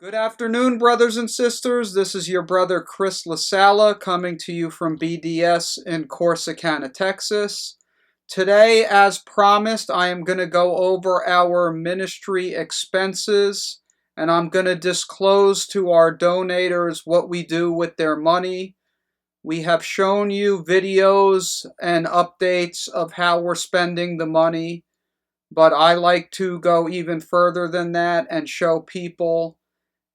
Good afternoon, brothers and sisters. This is your brother Chris LaSala coming to you from BDS in Corsicana, Texas. Today, as promised, I am going to go over our ministry expenses and I'm going to disclose to our donators what we do with their money. We have shown you videos and updates of how we're spending the money, but I like to go even further than that and show people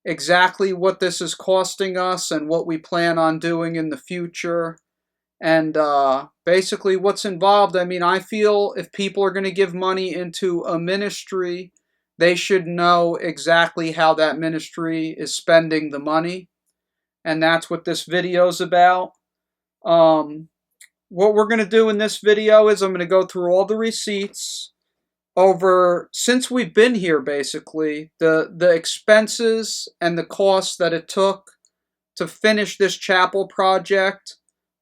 exactly what this is costing us and what we plan on doing in the future and basically what's involved. I mean, I feel if people are going to give money into a ministry, they should know exactly how that ministry is spending the money, and that's what this video is about. um, what we're going to do in this video is I'm going to go through all the receipts over since we've been here, basically the expenses and the costs that it took to finish this chapel project,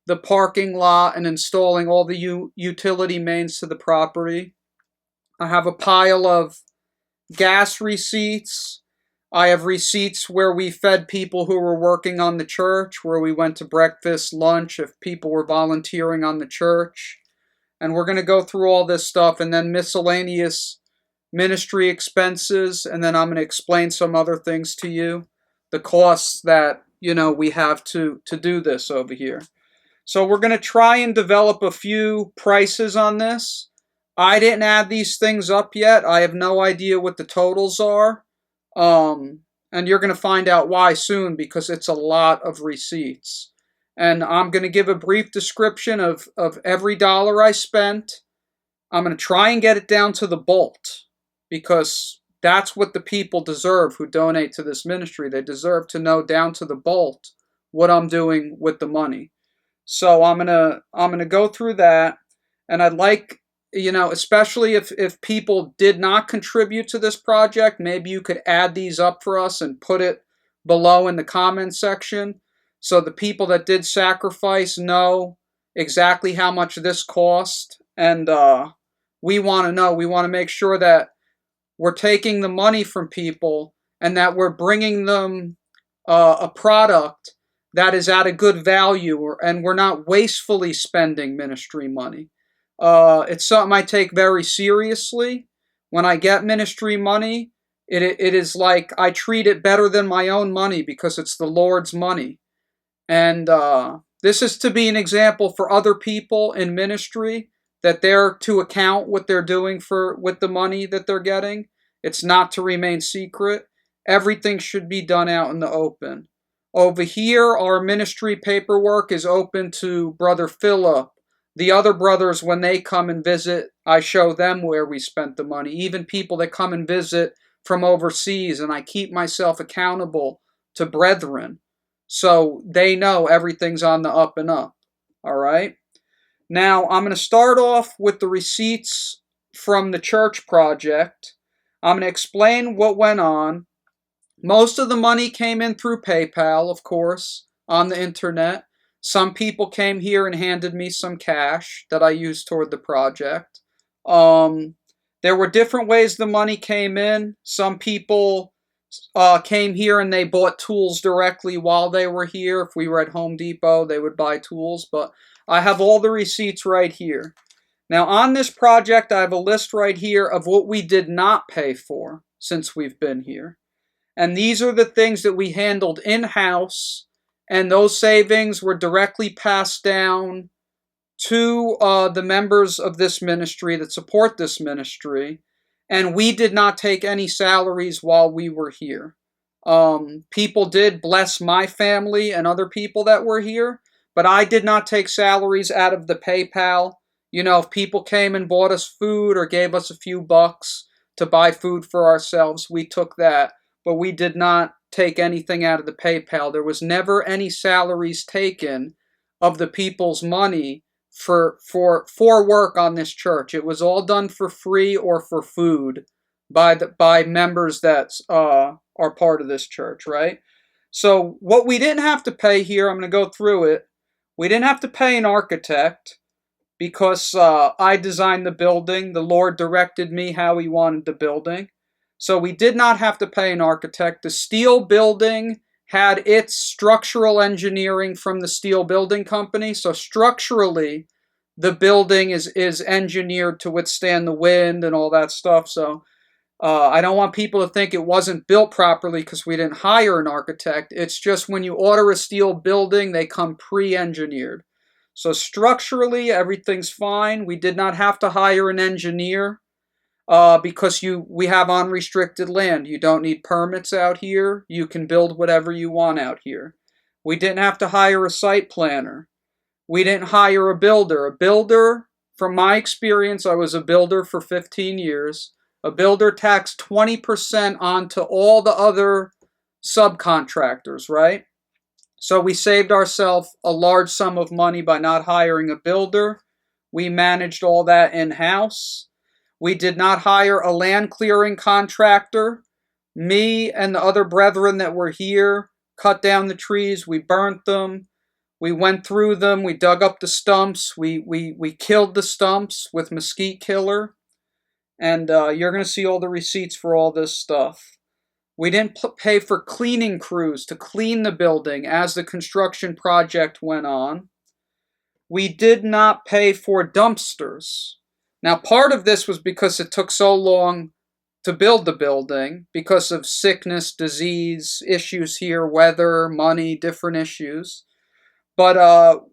the parking lot, and installing all the utility mains to the property. I have a pile of gas receipts. I have receipts where we fed people who were working on the church, where we went to breakfast, lunch, if people were volunteering on the church. And we're going to go through all this stuff, and then miscellaneous ministry expenses, and then I'm going to explain some other things to you, the costs that we have to do this over here. So we're going to try and develop a few prices on this. I didn't add these things up yet. I have no idea what the totals are. And you're going to find out why soon, because it's a lot of receipts. And I'm going to give a brief description of every dollar I spent. I'm going to try and get it down to the bolt, because that's what the people deserve who donate to this ministry. They deserve to know down to the bolt what I'm doing with the money. So I'm gonna go through that, and I'd like, especially if people did not contribute to this project, maybe you could add these up for us and put it below in the comments section, so the people that did sacrifice know exactly how much this cost. And we want to know. We want to make sure that we're taking the money from people and that we're bringing them a product that is at a good value, and we're not wastefully spending ministry money. It's something I take very seriously. When I get ministry money, it is like I treat it better than my own money, because it's the Lord's money. And this is to be an example for other people in ministry, that they're to account what they're doing with the money that they're getting. It's not to remain secret. Everything should be done out in the open. Over here, our ministry paperwork is open to Brother Philip. The other brothers, when they come and visit, I show them where we spent the money. Even people that come and visit from overseas, and I keep myself accountable to brethren, so they know everything's on the up and up. All right? Now, I'm going to start off with the receipts from the church project. I'm going to explain what went on. Most of the money came in through PayPal, of course, on the internet. Some people came here and handed me some cash that I used toward the project. There were different ways the money came in. Some people came here and they bought tools directly while they were here. If we were at Home Depot, they would buy tools. But I have all the receipts right here. Now, on this project, I have a list right here of what we did not pay for since we've been here. And these are the things that we handled in-house, and those savings were directly passed down to the members of this ministry that support this ministry, and we did not take any salaries while we were here. People did bless my family and other people that were here, but I did not take salaries out of the PayPal. If people came and bought us food or gave us a few bucks to buy food for ourselves, we took that. But we did not take anything out of the PayPal. There was never any salaries taken of the people's money for work on this church. It was all done for free or for food by members that are part of this church, right? So what we didn't have to pay here, I'm going to go through it. We didn't have to pay an architect, because I designed the building. The Lord directed me how He wanted the building. So we did not have to pay an architect. The steel building had its structural engineering from the steel building company. So structurally, the building is engineered to withstand the wind and all that stuff. So I don't want people to think it wasn't built properly because we didn't hire an architect. It's just when you order a steel building, they come pre-engineered. So structurally, everything's fine. We did not have to hire an engineer because we have unrestricted land. You don't need permits out here. You can build whatever you want out here. We didn't have to hire a site planner. We didn't hire a builder. A builder, from my experience, I was a builder for 15 years. A builder taxed 20% onto all the other subcontractors, right? So we saved ourselves a large sum of money by not hiring a builder. We managed all that in-house. We did not hire a land clearing contractor. Me and the other brethren that were here cut down the trees. We burnt them. We went through them. We dug up the stumps. We killed the stumps with mesquite killer. And you're going to see all the receipts for all this stuff. We didn't pay for cleaning crews to clean the building as the construction project went on. We did not pay for dumpsters. Now, part of this was because it took so long to build the building because of sickness, disease, issues here, weather, money, different issues. But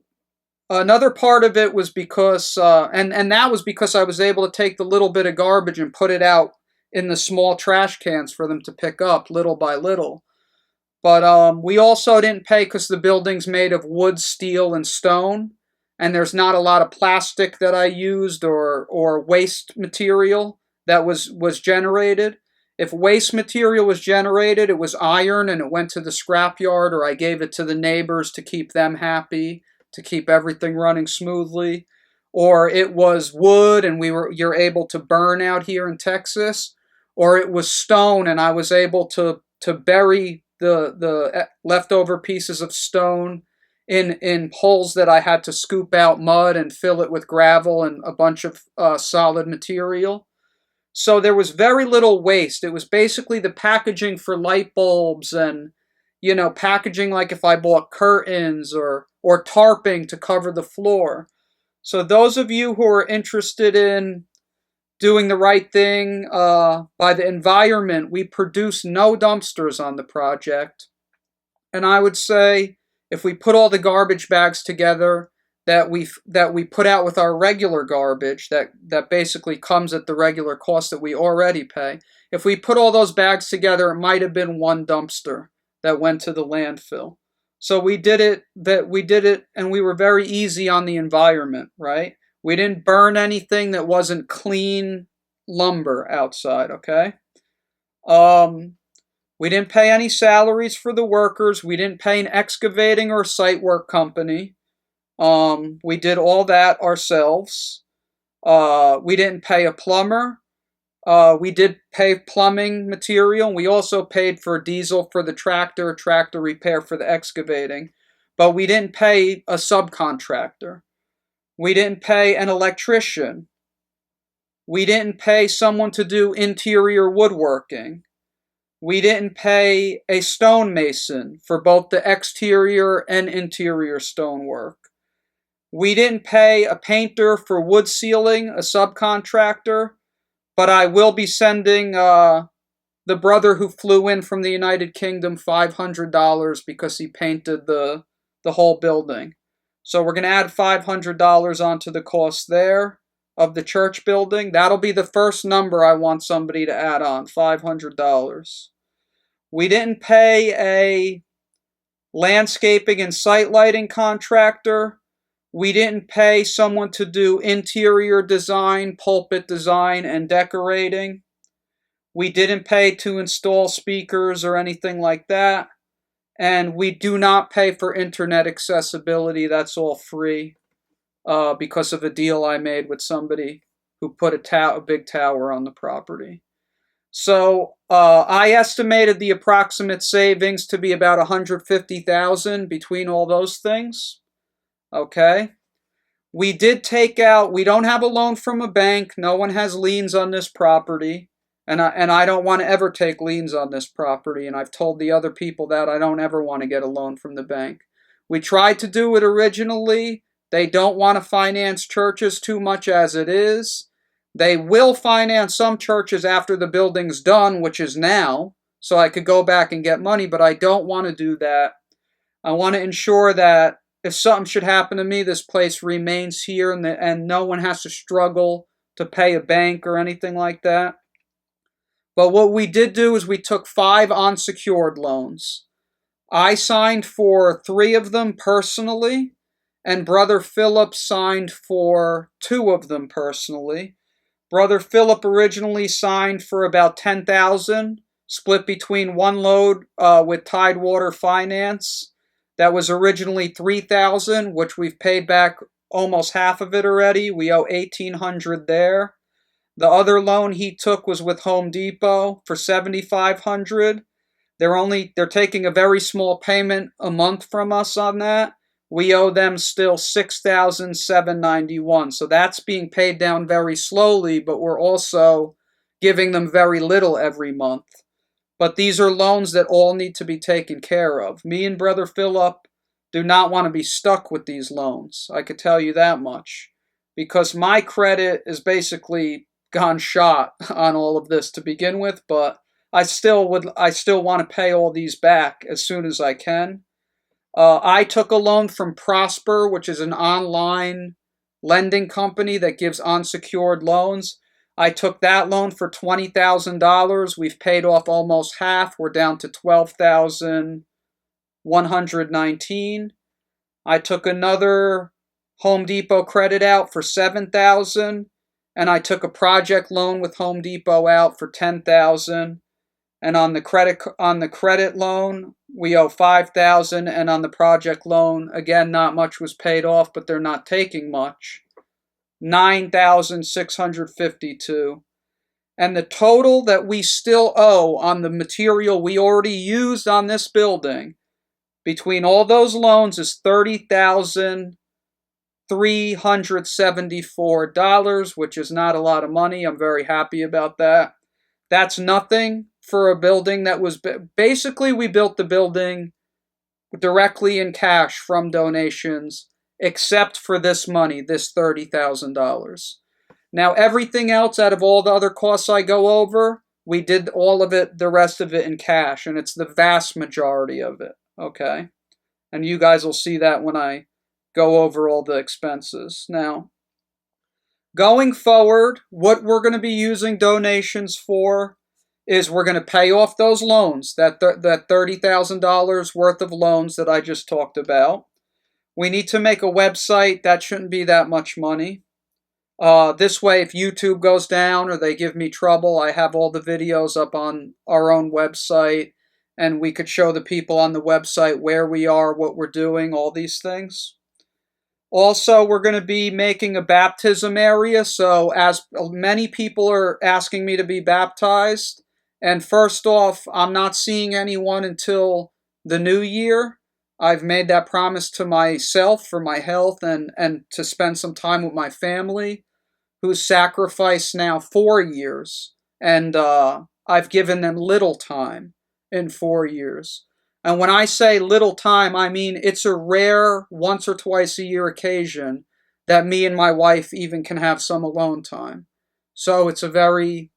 another part of it was because, and that was because I was able to take the little bit of garbage and put it out in the small trash cans for them to pick up little by little. But we also didn't pay because the building's made of wood, steel, and stone, and there's not a lot of plastic that I used or waste material that was generated. If waste material was generated, it was iron and it went to the scrapyard, or I gave it to the neighbors to keep them happy, to keep everything running smoothly. Or it was wood and you're able to burn out here in Texas. Or it was stone and I was able to bury the leftover pieces of stone in holes that I had to scoop out mud and fill it with gravel and a bunch of solid material. So there was very little waste. It was basically the packaging for light bulbs and, packaging like if I bought curtains or tarping to cover the floor. So those of you who are interested in doing the right thing by the environment, we produce no dumpsters on the project. And I would say if we put all the garbage bags together that we put out with our regular garbage that basically comes at the regular cost that we already pay, if we put all those bags together, it might have been one dumpster that went to the landfill. So we did it, and we were very easy on the environment, right? We didn't burn anything that wasn't clean lumber outside, okay? We didn't pay any salaries for the workers. We didn't pay an excavating or site work company. We did all that ourselves. We didn't pay a plumber. We did pay plumbing material. We also paid for diesel for the tractor repair for the excavating. But we didn't pay a subcontractor. We didn't pay an electrician. We didn't pay someone to do interior woodworking. We didn't pay a stonemason for both the exterior and interior stonework. We didn't pay a painter for wood sealing, a subcontractor, but I will be sending the brother who flew in from the United Kingdom $500 because he painted the whole building. So we're going to add $500 onto the cost there of the church building. That'll be the first number I want somebody to add on, $500. We didn't pay a landscaping and site lighting contractor. We didn't pay someone to do interior design, pulpit design, and decorating. We didn't pay to install speakers or anything like that. And we do not pay for internet accessibility. That's all free because of a deal I made with somebody who put a big tower on the property. So I estimated the approximate savings to be about $150,000 between all those things. Okay. We did take out, we don't have a loan from a bank. No one has liens on this property. And I don't want to ever take liens on this property, and I've told the other people that I don't ever want to get a loan from the bank. We tried to do it originally. They don't want to finance churches too much as it is. They will finance some churches after the building's done, which is now, so I could go back and get money, but I don't want to do that. I want to ensure that if something should happen to me, this place remains here, and no one has to struggle to pay a bank or anything like that. But what we did do is we took 5 unsecured loans. I signed for 3 of them personally, and Brother Philip signed for 2 of them personally. Brother Philip originally signed for about $10,000, split between one load with Tidewater Finance. That was originally $3,000, which we've paid back almost half of it already. We owe $1,800 there. The other loan he took was with Home Depot for $7,500. They're taking a very small payment a month from us on that. We owe them still $6,791. So that's being paid down very slowly, but we're also giving them very little every month. But these are loans that all need to be taken care of. Me and Brother Philip do not want to be stuck with these loans. I could tell you that much. Because my credit is basically gone shot on all of this to begin with, but I still want to pay all these back as soon as I can. I took a loan from Prosper, which is an online lending company that gives unsecured loans. I took that loan for $20,000. We've paid off almost half. We're down to $12,119. I took another Home Depot credit out for $7,000, and I took a project loan with Home Depot out for $10,000. And on the credit loan, we owe $5,000, and on the project loan, again, not much was paid off, but they're not taking much. $9,652. And the total that we still owe on the material we already used on this building between all those loans is $30,374, which is not a lot of money. I'm very happy about that. That's nothing for a building that was basically, we built the building directly in cash from donations, except for this money, this $30,000. Now, everything else out of all the other costs I go over, we did all of it, the rest of it in cash, and it's the vast majority of it, okay? And you guys will see that when I go over all the expenses. Now, going forward, what we're going to be using donations for is we're going to pay off those loans, that $30,000 worth of loans that I just talked about. We need to make a website. That shouldn't be that much money. This way, if YouTube goes down or they give me trouble, I have all the videos up on our own website, and we could show the people on the website where we are, what we're doing, all these things. Also, we're going to be making a baptism area, so as many people are asking me to be baptized, and first off, I'm not seeing anyone until the new year. I've made that promise to myself for my health and to spend some time with my family, who's sacrificed now 4 years, and I've given them little time in 4 years. And when I say little time, I mean it's a rare once or twice a year occasion that me and my wife even can have some alone time. So it's a very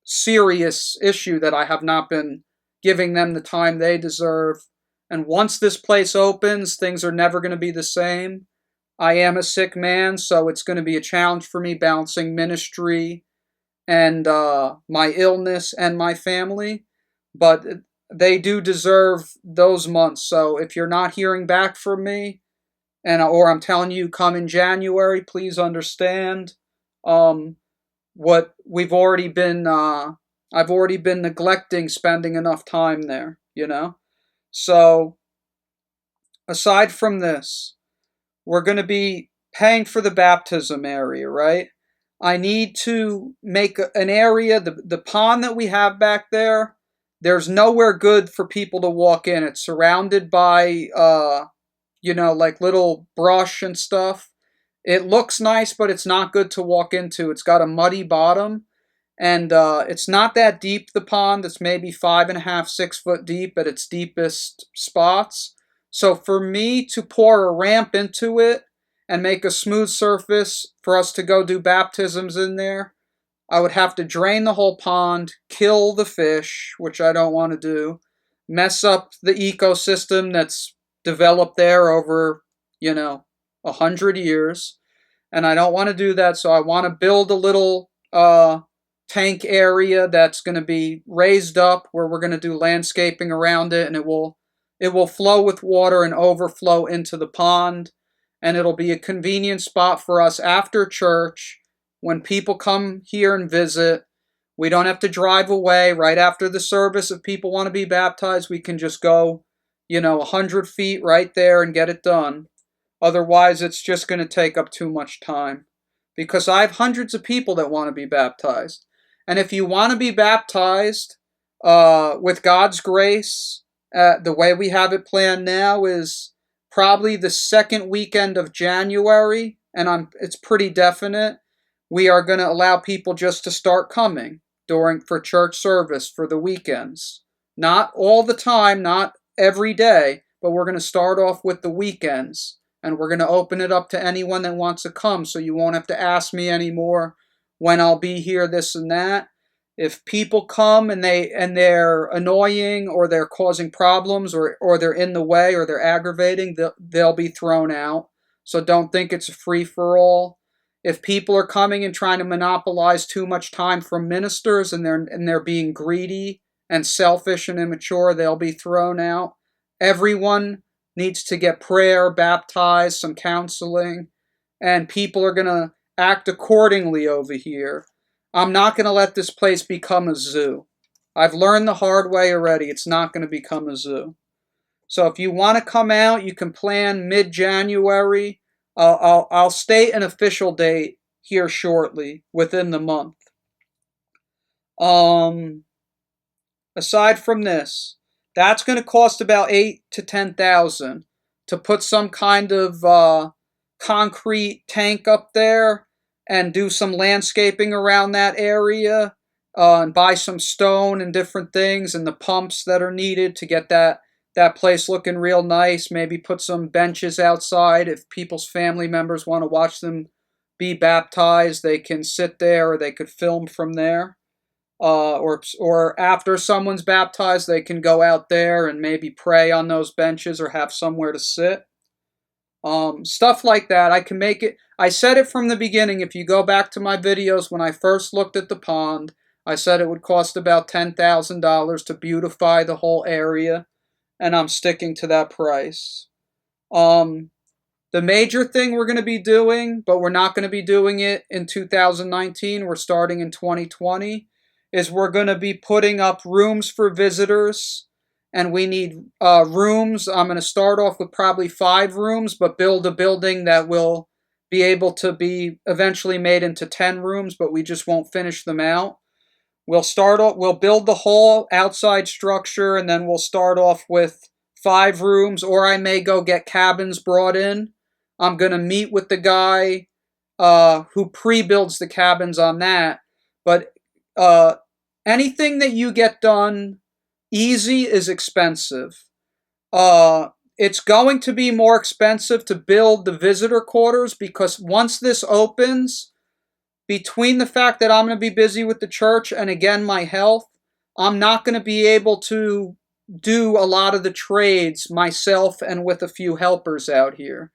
serious issue that I have not been giving them the time they deserve. And once this place opens, things are never going to be the same. I am a sick man, so it's going to be a challenge for me balancing ministry and my illness and my family. But they do deserve those months. So if you're not hearing back from me, or I'm telling you come in January, please understand what we've already been. I've already been neglecting spending enough time there, So aside from this, we're going to be paying for the baptism area, right? I need to make an area, the pond that we have back there, there's nowhere good for people to walk in. It's surrounded by, like little brush and stuff. It looks nice, but it's not good to walk into. It's got a muddy bottom, And it's not that deep, the pond. It's maybe 5.5, 6 foot deep at its deepest spots. So for me to pour a ramp into it and make a smooth surface for us to go do baptisms in there, I would have to drain the whole pond, kill the fish, which I don't want to do, mess up the ecosystem that's developed there over, 100 years. And I don't want to do that, so I want to build a little tank area that's going to be raised up where we're going to do landscaping around it, and it will flow with water and overflow into the pond, and it'll be a convenient spot for us after church when people come here and visit. We don't have to drive away right after the service. If people want to be baptized, we can just go 100 feet right there and get it done. Otherwise, it's just going to take up too much time, because I have hundreds of people that want to be baptized. And if you want to be baptized with God's grace, the way we have it planned now is probably the second weekend of January, and it's pretty definite. We are going to allow people just to start coming for church service for the weekends. Not all the time, not every day, but we're going to start off with the weekends, and we're going to open it up to anyone that wants to come, so you won't have to ask me anymore when I'll be here, this and that. If people come and they're annoying, or they're causing problems, or they're in the way, or they're aggravating, they'll be thrown out. So don't think it's a free-for-all. If people are coming and trying to monopolize too much time from ministers, and they're being greedy and selfish and immature, they'll be thrown out. Everyone needs to get prayer, baptized, some counseling, and people are going to act accordingly over here. I'm not going to let this place become a zoo. I've learned the hard way already. It's not going to become a zoo. So if you want to come out, you can plan mid-January. I'll state an official date here shortly, within the month. Aside from this, that's going to cost about $8,000 to $10,000 to put some kind of concrete tank up there and do some landscaping around that area, and buy some stone and different things and the pumps that are needed to get that place looking real nice. Maybe put some benches outside. If people's family members want to watch them be baptized, they can sit there, or they could film from there. Or after someone's baptized, they can go out there and maybe pray on those benches, or have somewhere to sit. Stuff like that. I can make it. I said it from the beginning. If you go back to my videos, when I first looked at the pond, I said it would cost about $10,000 to beautify the whole area, and I'm sticking to that price. The major thing we're going to be doing, but we're not going to be doing it in 2019, we're starting in 2020, is we're going to be putting up rooms for visitors. And we need rooms. I'm going to start off with probably 5 rooms, but build a building that will be able to be eventually made into 10 rooms, but we just won't finish them out. We'll build the whole outside structure, and then we'll start off with 5 rooms, or I may go get cabins brought in. I'm going to meet with the guy who pre-builds the cabins on that. But anything that you get done easy is expensive. It's going to be more expensive to build the visitor quarters, because once this opens, between the fact that I'm going to be busy with the church and, again, my health, I'm not going to be able to do a lot of the trades myself and with a few helpers out here.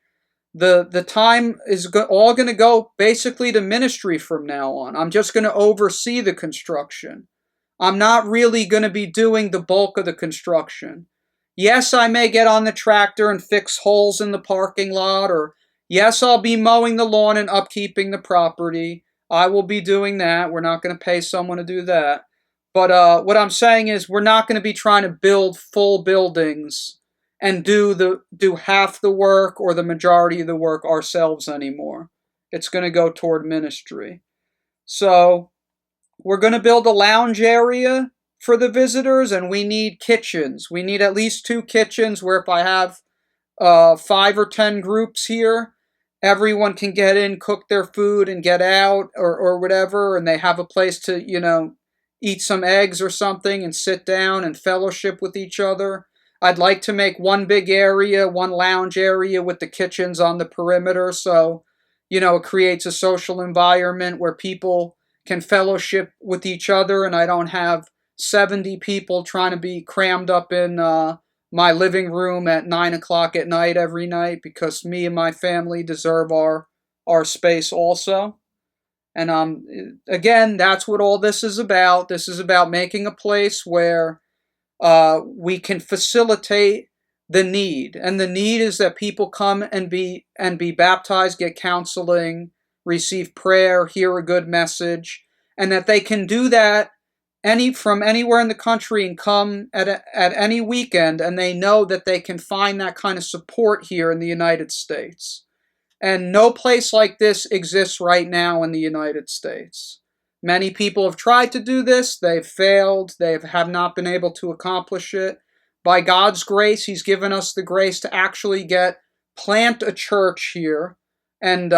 The time is all going to go basically to ministry from now on. I'm just going to oversee the construction. I'm not really going to be doing the bulk of the construction. Yes, I may get on the tractor and fix holes in the parking lot, or yes, I'll be mowing the lawn and upkeeping the property. I will be doing that. We're not going to pay someone to do that. But what I'm saying is, we're not going to be trying to build full buildings and do half the work or the majority of the work ourselves anymore. It's going to go toward ministry. So we're going to build a lounge area for the visitors, and we need kitchens. We need at least 2 kitchens, where if I have 5 or 10 groups here, everyone can get in, cook their food, and get out, or whatever, and they have a place to, eat some eggs or something and sit down and fellowship with each other. I'd like to make one big area, one lounge area with the kitchens on the perimeter, so, it creates a social environment where people can fellowship with each other, and I don't have 70 people trying to be crammed up in my living room at 9 o'clock at night every night, because me and my family deserve our space also. And again, that's what all this is about. This is about making a place where we can facilitate the need, and the need is that people come and be baptized, get counseling, receive prayer, hear a good message, and that they can do that from anywhere in the country and come at any weekend, and they know that they can find that kind of support here in the United States. And no place like this exists right now in the United States. Many people have tried to do this. They've failed. They have not been able to accomplish it. By God's grace, He's given us the grace to actually plant a church here. And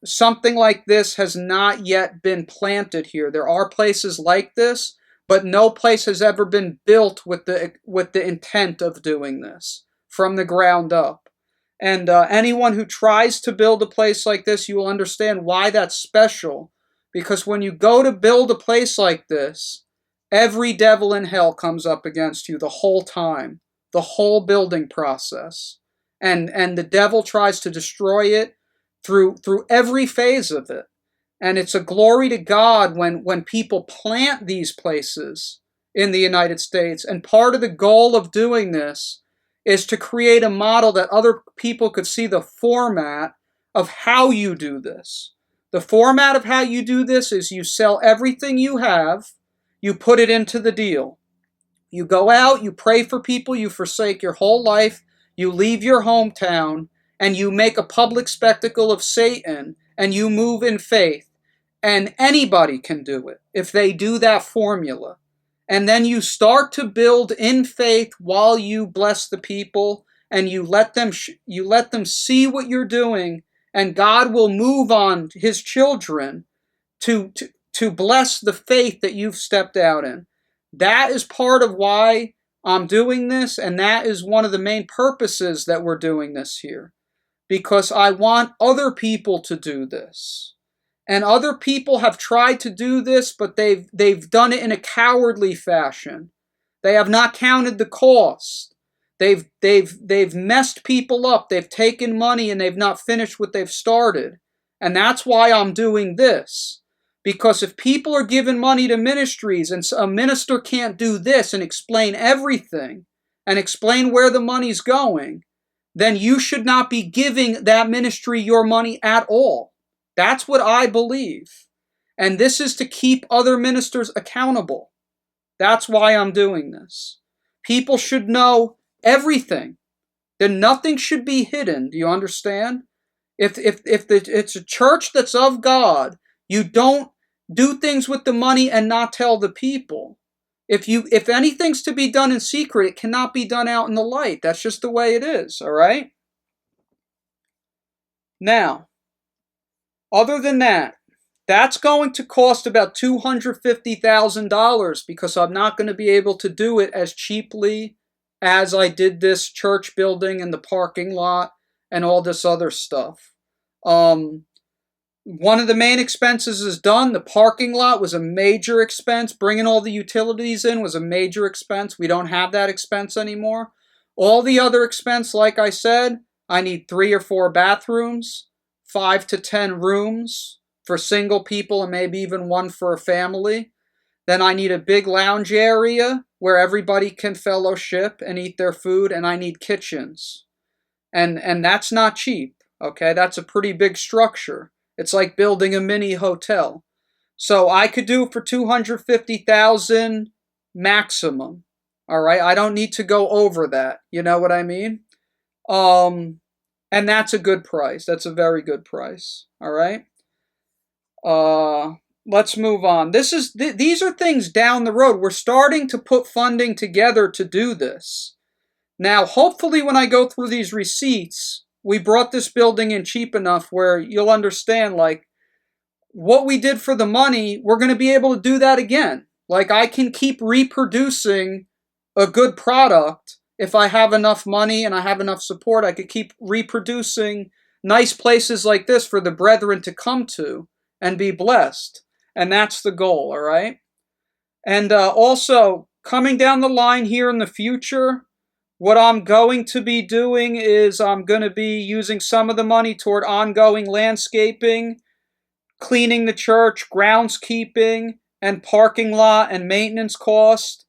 something like this has not yet been planted here. There are places like this, but no place has ever been built with the intent of doing this from the ground up. And anyone who tries to build a place like this, you will understand why that's special. Because when you go to build a place like this, every devil in hell comes up against you the whole time, the whole building process. And the devil tries to destroy it through every phase of it. And it's a glory to God when people plant these places in the United States. And part of the goal of doing this is to create a model that other people could see the format of how you do this. The format of how you do this is you sell everything you have, you put it into the deal. You go out, you pray for people, you forsake your whole life, you leave your hometown, and you make a public spectacle of Satan, and you move in faith. And anybody can do it if they do that formula. And then you start to build in faith while you bless the people, and you let them see what you're doing, and God will move on His children to bless the faith that you've stepped out in. That is part of why I'm doing this, and that is one of the main purposes that we're doing this here. Because I want other people to do this. And other people have tried to do this, but they've done it in a cowardly fashion. They have not counted the cost. They've messed people up. They've taken money and they've not finished what they've started. And that's why I'm doing this. Because if people are giving money to ministries and a minister can't do this and explain everything and explain where the money's going, then you should not be giving that ministry your money at all. That's what I believe. And this is to keep other ministers accountable. That's why I'm doing this. People should know everything. Then nothing should be hidden. Do you understand? If it's a church that's of God, you don't do things with the money and not tell the people. If anything's to be done in secret, it cannot be done out in the light. That's just the way it is, all right? Now, other than that, that's going to cost about $250,000 because I'm not going to be able to do it as cheaply as I did this church building and the parking lot and all this other stuff. One of the main expenses is done. The parking lot was a major expense. Bringing all the utilities in was a major expense. We don't have that expense anymore. All the other expense, like I said, I need 3 or 4 bathrooms, 5 to 10 rooms for single people and maybe even one for a family. Then I need a big lounge area where everybody can fellowship and eat their food, and I need kitchens. And that's not cheap, okay? That's a pretty big structure. It's like building a mini hotel. So I could do it for $250,000 maximum. All right, I don't need to go over that. You know what I mean? And that's a good price. That's a very good price. All right. Let's move on. These are things down the road. We're starting to put funding together to do this. Now, hopefully when I go through these receipts, we brought this building in cheap enough where you'll understand, like, what we did for the money, we're going to be able to do that again. Like, I can keep reproducing a good product. If I have enough money and I have enough support, I could keep reproducing nice places like this for the brethren to come to and be blessed. And that's the goal, all right? And also, coming down the line here in the future, what I'm going to be doing is I'm going to be using some of the money toward ongoing landscaping, cleaning the church, groundskeeping, and parking lot and maintenance costs,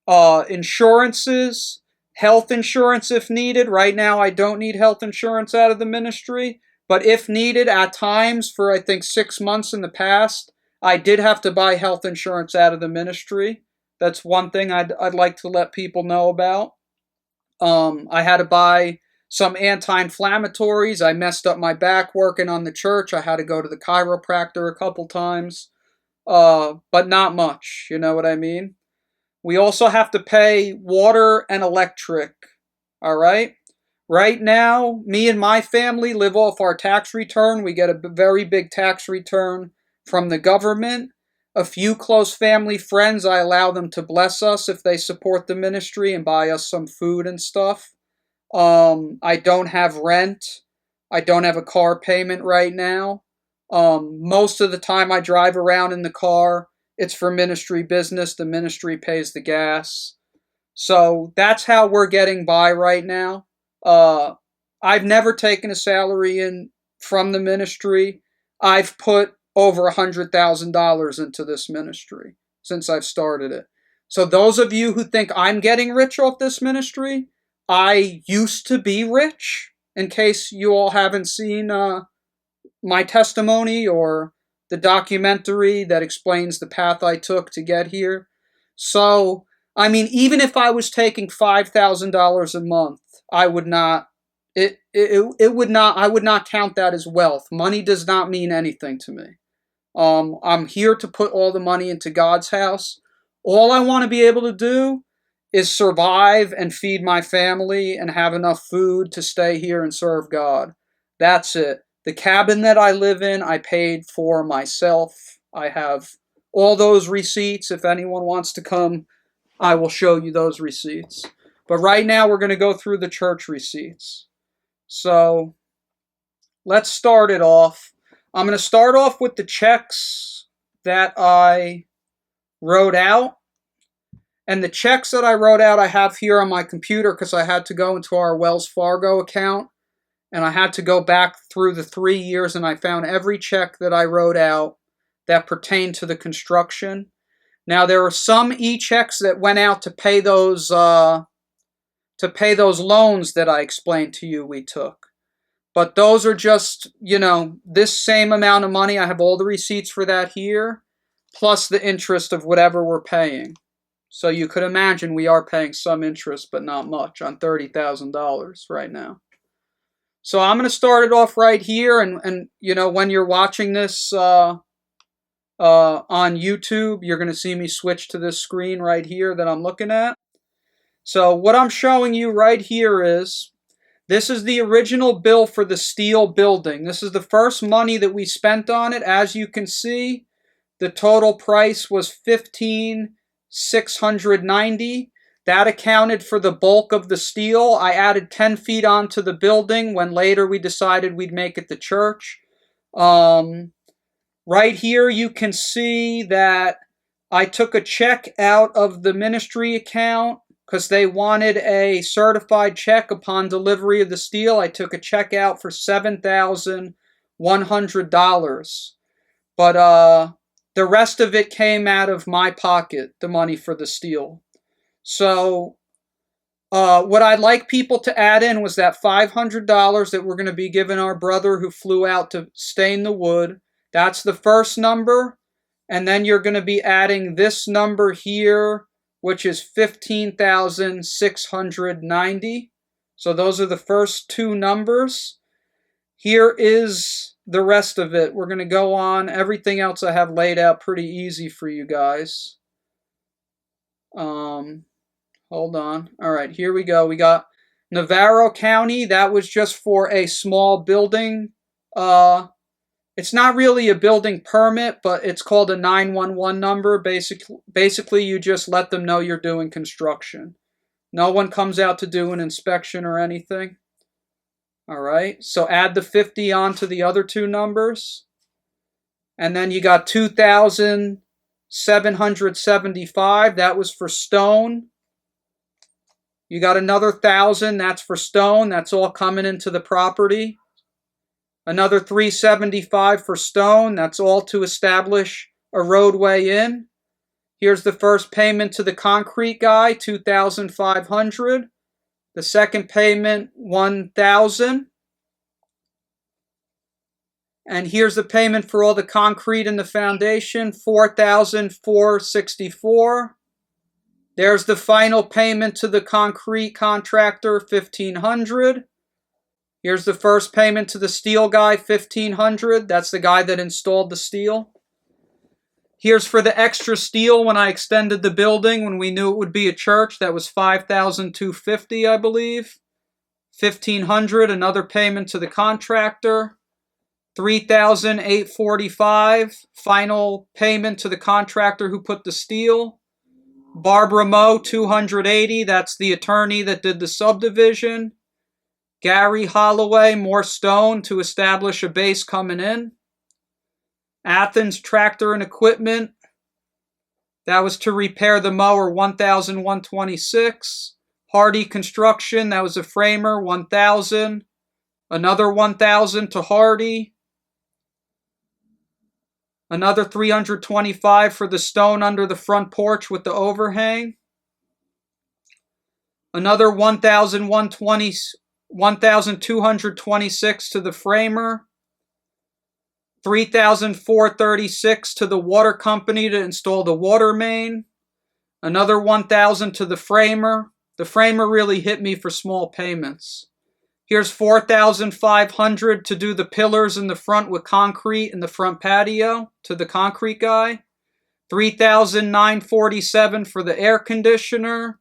insurances, health insurance if needed. Right now, I don't need health insurance out of the ministry, but if needed, at times, for I think 6 months in the past, I did have to buy health insurance out of the ministry. That's one thing I'd like to let people know about. I had to buy some anti-inflammatories. I messed up my back working on the church. I had to go to the chiropractor a couple times, but not much. You know what I mean? We also have to pay water and electric. All right? Right now, me and my family live off our tax return. We get a very big tax return from the government. A few close family friends, I allow them to bless us if they support the ministry and buy us some food and stuff. I don't have rent. I don't have a car payment right now. Most of the time I drive around in the car, it's for ministry business. The ministry pays the gas. So that's how we're getting by right now. I've never taken a salary in from the ministry. I've put over $100,000 into this ministry since I've started it. So those of you who think I'm getting rich off this ministry, I used to be rich. In case you all haven't seen my testimony or the documentary that explains the path I took to get here. So, I mean, even if I was taking $5,000 a month, I would not. It would not. I would not count that as wealth. Money does not mean anything to me. I'm here to put all the money into God's house. All I want to be able to do is survive and feed my family and have enough food to stay here and serve God. That's it. The cabin that I live in, I paid for myself. I have all those receipts. If anyone wants to come, I will show you those receipts. But right now, we're going to go through the church receipts. So let's start it off. I'm going to start off with the checks that I wrote out. And the checks that I wrote out, I have here on my computer because I had to go into our Wells Fargo account. And I had to go back through the 3 years, and I found every check that I wrote out that pertained to the construction. Now, there were some e-checks that went out to pay those loans that I explained to you we took. But those are just, this same amount of money. I have all the receipts for that here, plus the interest of whatever we're paying. So you could imagine we are paying some interest, but not much, on $30,000 right now. So I'm going to start it off right here, and when you're watching this on YouTube, you're going to see me switch to this screen right here that I'm looking at. So what I'm showing you right here is, this is the original bill for the steel building. This is the first money that we spent on it. As you can see, the total price was $15,690. That accounted for the bulk of the steel. I added 10 feet onto the building when later we decided we'd make it the church. Right here you can see that I took a check out of the ministry account because they wanted a certified check upon delivery of the steel. I took a check out for $7,100. But the rest of it came out of my pocket, the money for the steel. So what I'd like people to add in was that $500 that we're going to be giving our brother who flew out to stain the wood. That's the first number. And then you're going to be adding this number here, which is $15,690. So those are the first two numbers. Here is the rest of it. We're going to go on. Everything else I have laid out pretty easy for you guys. Hold on. All right, here we go. We got Navarro County, that was just for a small building. It's not really a building permit, but it's called a 911 number. Basically, you just let them know you're doing construction. No one comes out to do an inspection or anything. All right, so add the 50 onto the other two numbers. And then you got 2,775. That was for stone. You got another 1,000. That's for stone. That's all coming into the property. Another 375 for stone. That's all to establish a roadway in. Here's the first payment to the concrete guy, 2,500. The second payment, 1,000. And here's the payment for all the concrete in the foundation, 4,464. There's the final payment to the concrete contractor, 1,500. Here's the first payment to the steel guy, 1,500. That's the guy that installed the steel. Here's for the extra steel when I extended the building when we knew it would be a church. That was 5,250, I believe. 1,500, another payment to the contractor. 3,845, final payment to the contractor who put the steel. Barbara Moe, 280, that's the attorney that did the subdivision. Gary Holloway, more stone to establish a base coming in. Athens Tractor and Equipment, that was to repair the mower, 1,126. Hardy Construction, that was a framer, 1,000. Another 1,000 to Hardy. Another 325 for the stone under the front porch with the overhang. Another 1,226 to the framer. 3,436 to the water company to install the water main. Another 1,000 to the framer. The framer really hit me for small payments. Here's 4,500 to do the pillars in the front with concrete in the front patio to the concrete guy. 3,947 for the air conditioner.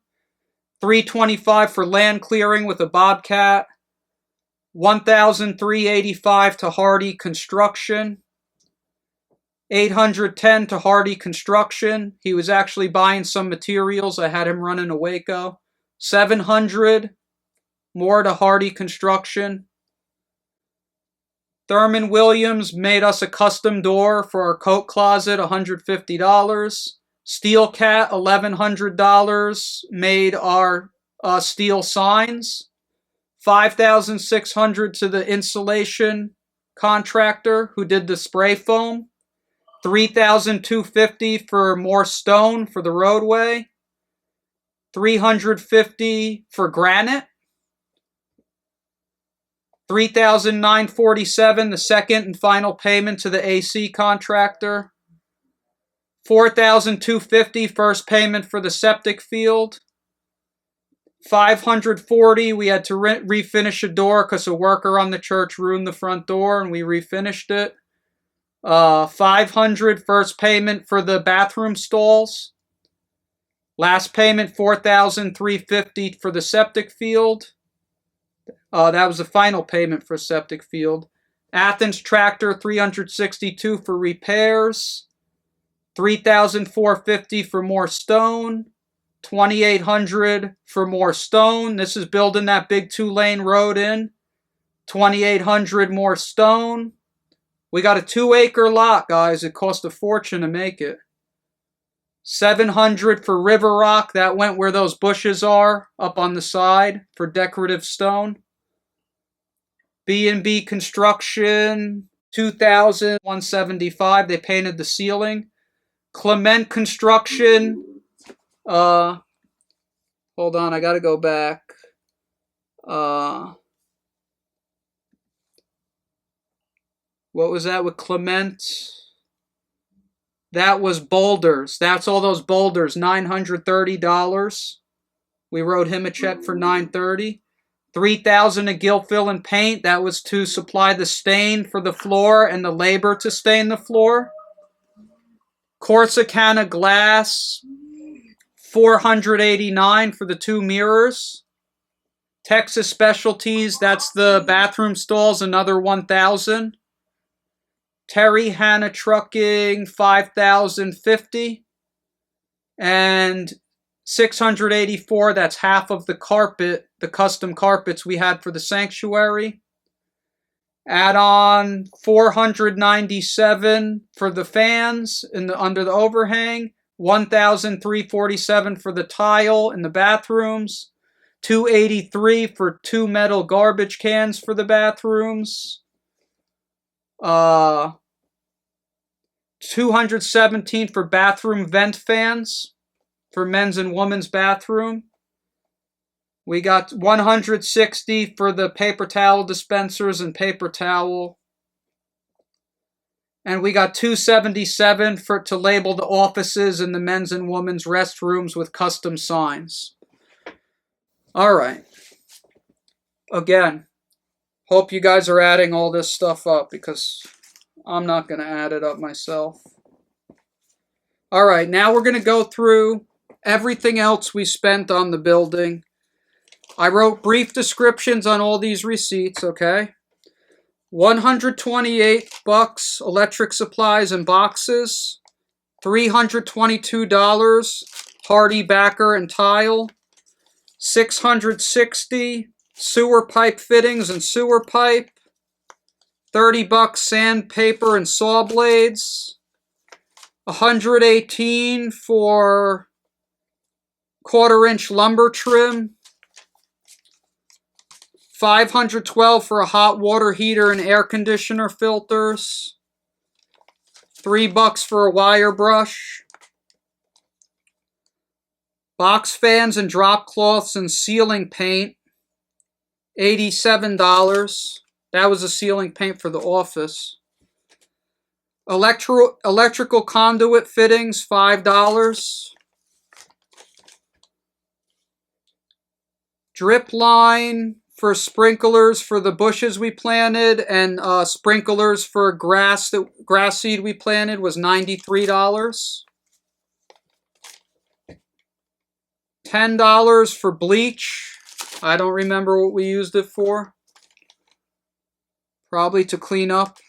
325 for land clearing with a bobcat. 1,385 to Hardy Construction. 810 to Hardy Construction. He was actually buying some materials. I had him running a Waco. 700 more to Hardy Construction. Thurman Williams made us a custom door for our coat closet, $150. Steel Cat, $1,100, made our steel signs. 5,600 to the insulation contractor who did the spray foam. 3,250 for more stone for the roadway. 350 for granite. 3,947, the second and final payment to the AC contractor. 4,250, first payment for the septic field. 540, we had to refinish a door because a worker on the church ruined the front door and we refinished it. 500, first payment for the bathroom stalls. Last payment, 4,350 for the septic field. That was the final payment for septic field. Athens Tractor, 362 for repairs. 3,450 for more stone. 2,800 for more stone. This is building that big 2-lane road in. 2,800 more stone. We got a 2-acre lot, guys. It cost a fortune to make it. 700 for River Rock. That went where those bushes are, up on the side, for decorative stone. B&B Construction, 2,175. They painted the ceiling. Clement Construction. Hold on, I gotta go back. What was that with Clement? That was boulders. That's all those boulders. $930. We wrote him a check for $930. 3,000 of gill fill and paint. That was to supply the stain for the floor and the labor to stain the floor. Corsicana glass, $489 for the 2 mirrors. Texas Specialties, that's the bathroom stalls, another $1,000. Terry Hanna Trucking, $5,050. And $684, that's half of the carpet, the custom carpets we had for the sanctuary. Add on $497 for the fans under the overhang, $1,347 for the tile in the bathrooms, $283 for 2 metal garbage cans for the bathrooms, $217 for bathroom vent fans for men's and women's bathroom. We got $160 for the paper towel dispensers and paper towel. And we got $277 to label the offices and the men's and women's restrooms with custom signs. All right. Again, hope you guys are adding all this stuff up because I'm not going to add it up myself. All right, now we're going to go through everything else we spent on the building. I wrote brief descriptions on all these receipts, okay? $128 electric supplies and boxes, $322 HardieBacker and tile, $660 sewer pipe fittings and sewer pipe, $30 sandpaper and saw blades, $118 for 1/4-inch lumber trim, $512 for a hot water heater and air conditioner filters, $3 for a wire brush, box fans and drop cloths and ceiling paint, $87. That was a ceiling paint for the office. Electrical conduit fittings, $5. Drip line for sprinklers for the bushes we planted and sprinklers for grass seed we planted was $93. $10 for bleach. I don't remember what we used it for. Probably to clean up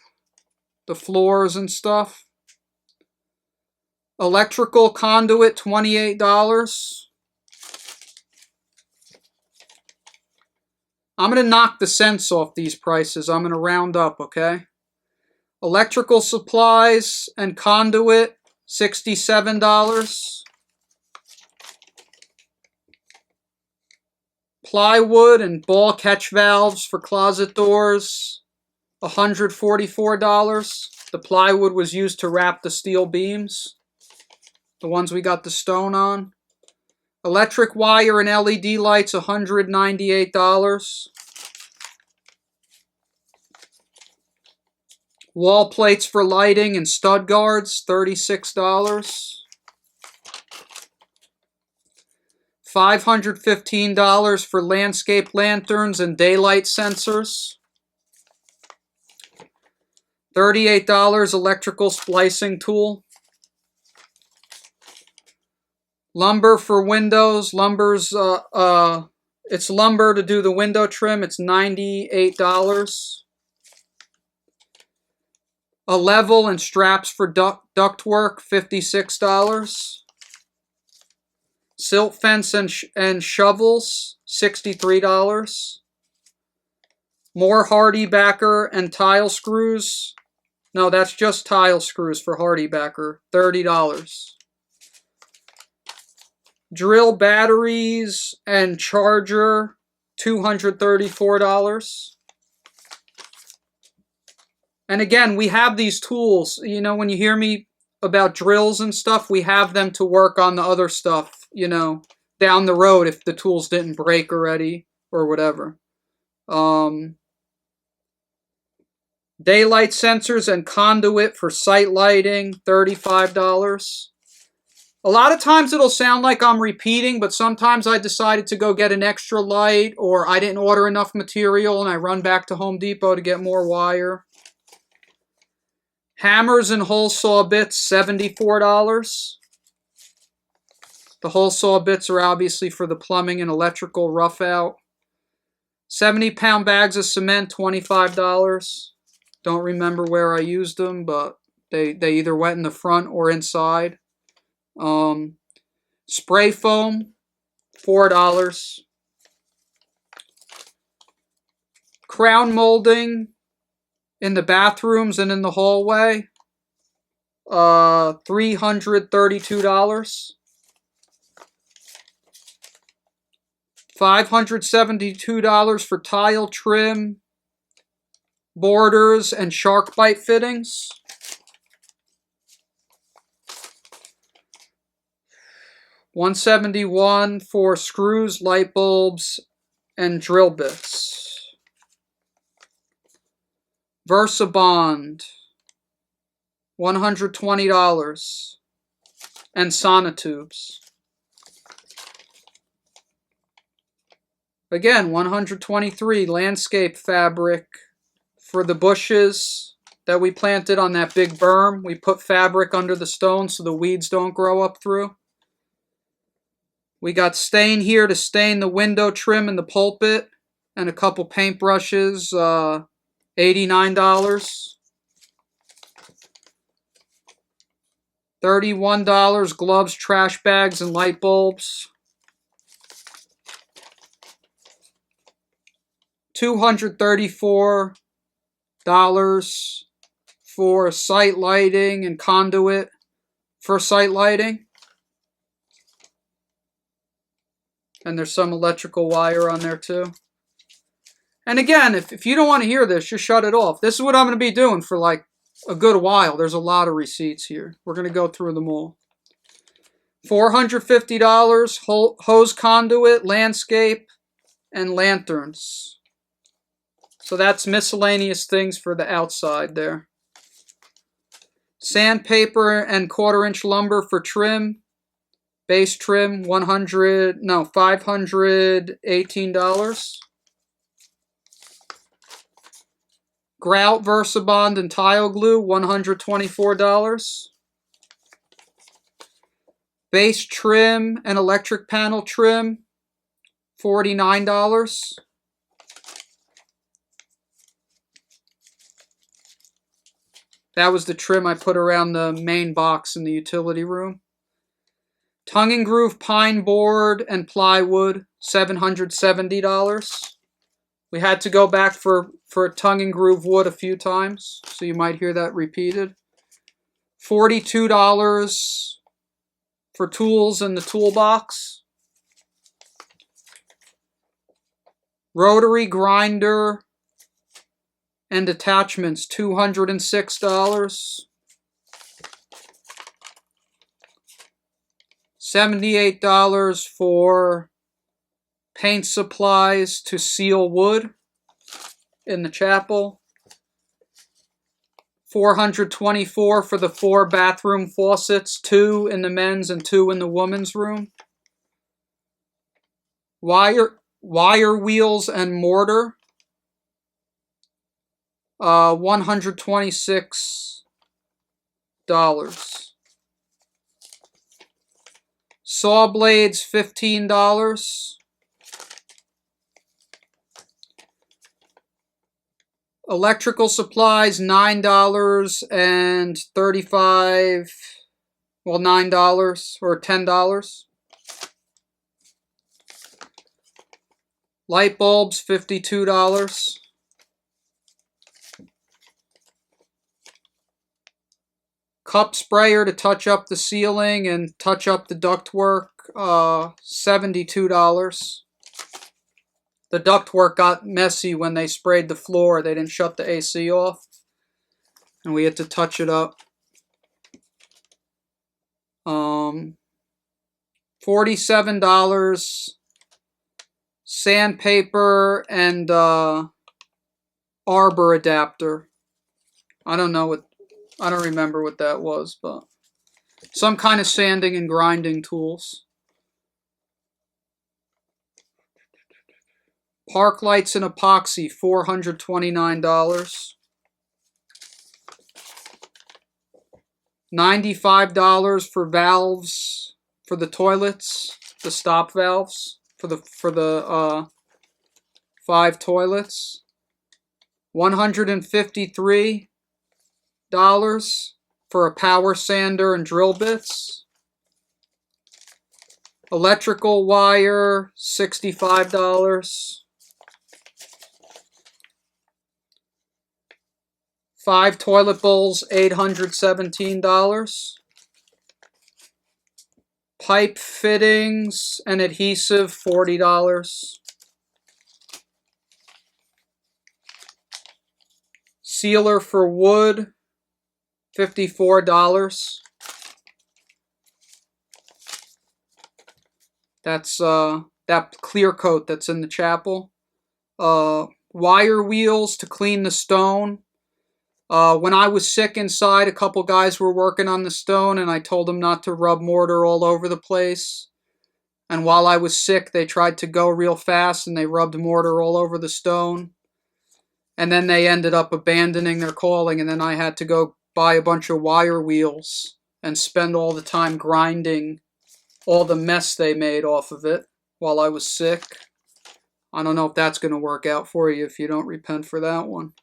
the floors and stuff. Electrical conduit, $28. I'm going to knock the cents off these prices. I'm going to round up, okay? Electrical supplies and conduit, $67. Plywood and ball catch valves for closet doors, $144. The plywood was used to wrap the steel beams, the ones we got the stone on. Electric wire and LED lights, $198. Wall plates for lighting and stud guards, $36. $515 for landscape lanterns and daylight sensors. $38 electrical splicing tool. Lumber for windows. It's lumber to do the window trim. It's $98. A level and straps for ductwork, $56. Silt fence and shovels, $63. More HardieBacker and tile screws. No, that's just tile screws for HardieBacker, $30. Drill batteries and charger, $234. And again, we have these tools. You know, when you hear me about drills and stuff, we have them to work on the other stuff, you know, down the road if the tools didn't break already or whatever. Daylight sensors and conduit for site lighting, $35. A lot of times it'll sound like I'm repeating, but sometimes I decided to go get an extra light, or I didn't order enough material and I run back to Home Depot to get more wire. Hammers and hole saw bits, $74. The hole saw bits are obviously for the plumbing and electrical rough out. 70-pound bags of cement, $25. Don't remember where I used them, but they either went in the front or inside. Spray foam, $4. Crown molding in the bathrooms and in the hallway, $332. $572 for tile trim, borders, and shark bite fittings. $171 for screws, light bulbs, and drill bits. VersaBond, $120. And sonotubes. Again, $123. Landscape fabric for the bushes that we planted on that big berm. We put fabric under the stone so the weeds don't grow up through. We got stain here to stain the window trim in the pulpit, and a couple paintbrushes, $89. $31, gloves, trash bags, and light bulbs. $234 for site lighting and conduit for site lighting. And there's some electrical wire on there too. And again, if you don't want to hear this, just shut it off. This is what I'm going to be doing for like a good while. There's a lot of receipts here. We're going to go through them all. $450, hose conduit, landscape, and lanterns. So that's miscellaneous things for the outside there. Sandpaper and 1/4-inch lumber for trim. Base trim, $518. Grout, VersaBond, and tile glue, $124. Base trim and electric panel trim, $49. That was the trim I put around the main box in the utility room. Tongue and groove pine board and plywood, $770. We had to go back for tongue and groove wood a few times, so you might hear that repeated. $42 for tools in the toolbox. Rotary grinder and attachments, $206. $78 for paint supplies to seal wood in the chapel. $424 for the 4 bathroom faucets, 2 in the men's and 2 in the women's room. Wire wheels and mortar, $126. Saw blades, $15. Electrical supplies, $9.35. Well, $9 or $10. Light bulbs, $52. Cup sprayer to touch up the ceiling and touch up the ductwork, $72. The ductwork got messy when they sprayed the floor. They didn't shut the AC off, and we had to touch it up. $47. Sandpaper and arbor adapter. I don't remember what that was, but some kind of sanding and grinding tools. Park lights and epoxy, $429. $95 for valves for the toilets, the stop valves for the 5 toilets. $153 for a power sander and drill bits. Electrical wire, $65. 5 toilet bowls, $817. Pipe fittings and adhesive, $40. Sealer for wood, $54. That's that clear coat that's in the chapel. Wire wheels to clean the stone. When I was sick inside, a couple guys were working on the stone, and I told them not to rub mortar all over the place. And while I was sick, they tried to go real fast, and they rubbed mortar all over the stone. And then they ended up abandoning their calling, and then I had to go buy a bunch of wire wheels and spend all the time grinding all the mess they made off of it while I was sick. I don't know if that's going to work out for you if you don't repent for that one.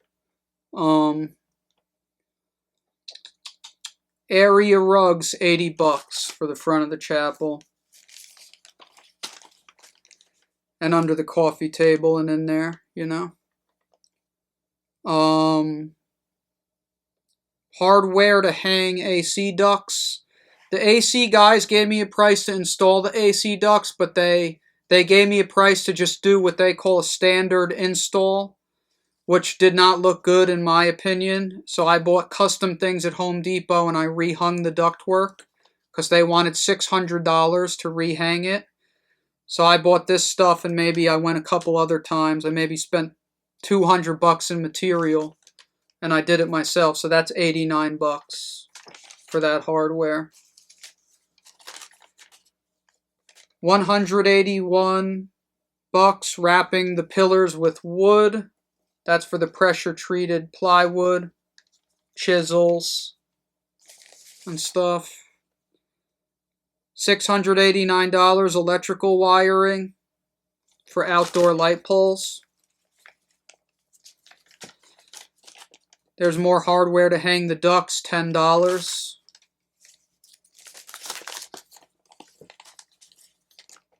Area rugs, $80 for the front of the chapel. And under the coffee table and in there, you know. Hardware to hang AC ducts. The AC guys gave me a price to install the AC ducts, but they gave me a price to just do what they call a standard install, which did not look good in my opinion. So I bought custom things at Home Depot and I rehung the ductwork because they wanted $600 to rehang it. So I bought this stuff and maybe I went a couple other times. I maybe spent $200 in material and I did it myself. So that's $89 for that hardware. $181 wrapping the pillars with wood. That's for the pressure treated plywood, chisels, and stuff. $689 electrical wiring for outdoor light poles. There's more hardware to hang the ducts, $10.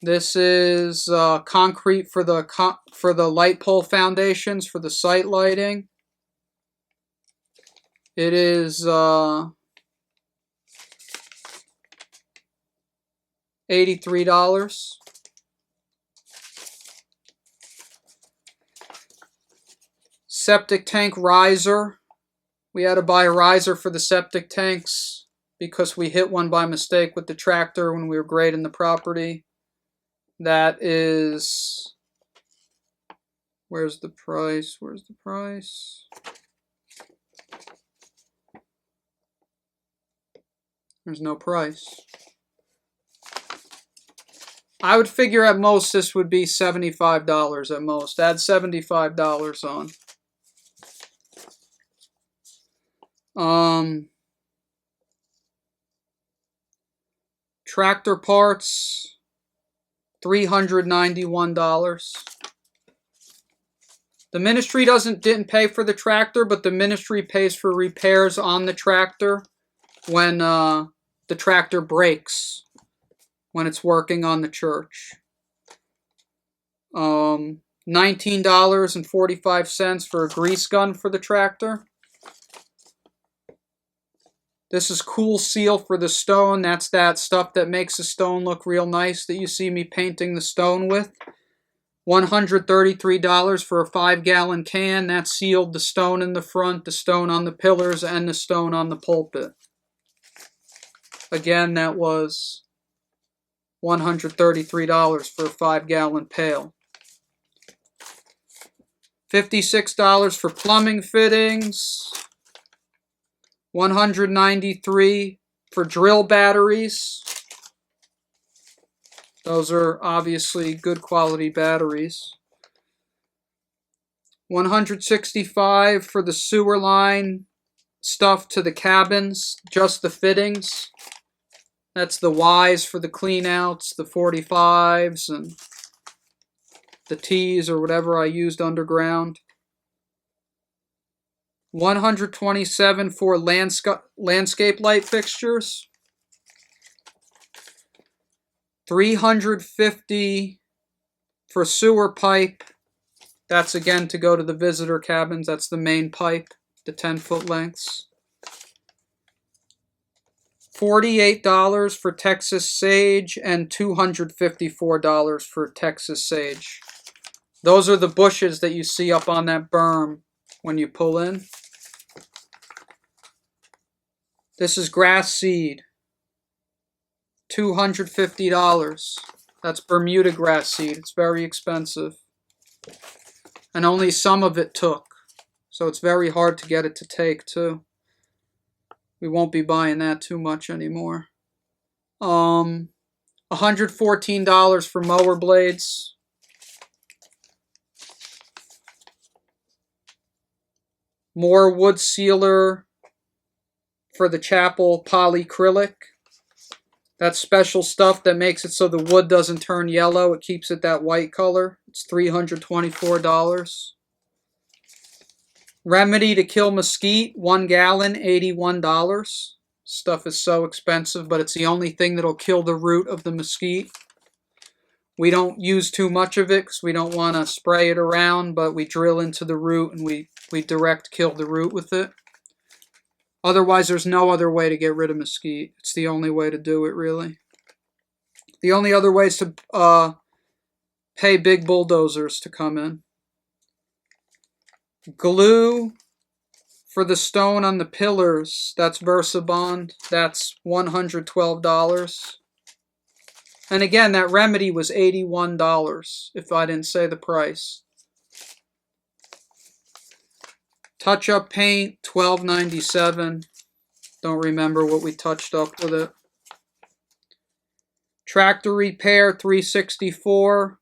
This is concrete for the light pole foundations for the site lighting. It is $83. Septic tank riser. We had to buy a riser for the septic tanks because we hit one by mistake with the tractor when we were grading the property. That is, where's the price? Where's the price? There's no price. I would figure at most this would be $75 at most. Add $75 on. Tractor parts, $391. The ministry didn't pay for the tractor, but the ministry pays for repairs on the tractor when the tractor breaks, when it's working on the church. $19.45 for a grease gun for the tractor. This is Cool Seal for the stone. That's that stuff that makes the stone look real nice that you see me painting the stone with. $133 for a 5-gallon can. That sealed the stone in the front, the stone on the pillars, and the stone on the pulpit. Again, that was $133 for a 5-gallon pail. $56 for plumbing fittings. $193 for drill batteries. Those are obviously good quality batteries. $165 for the sewer line stuff to the cabins, just the fittings. That's the Ys for the cleanouts, the 45s, and the tees or whatever I used underground. $127 for landscape light fixtures. $350 for sewer pipe. That's again to go to the visitor cabins. That's the main pipe, the 10-foot lengths. $48 for Texas sage and $254 for Texas sage. Those are the bushes that you see up on that berm when you pull in. This is grass seed. $250. That's Bermuda grass seed. It's very expensive. And only some of it took. So it's very hard to get it to take too. We won't be buying that too much anymore. $114 for mower blades. More wood sealer for the chapel polyacrylic. That's special stuff that makes it so the wood doesn't turn yellow. It keeps it that white color. It's $324. Remedy to kill mesquite, 1 gallon, $81. Stuff is so expensive, but it's the only thing that'll kill the root of the mesquite. We don't use too much of it because we don't want to spray it around, but we drill into the root and we direct kill the root with it. Otherwise, there's no other way to get rid of mesquite. It's the only way to do it, really. The only other way is to pay big bulldozers to come in. Glue for the stone on the pillars, that's VersaBond. That's $112. And again, that remedy was $81, if I didn't say the price. Touch-up paint, $12.97. Don't remember what we touched up with it. Tractor repair, $364.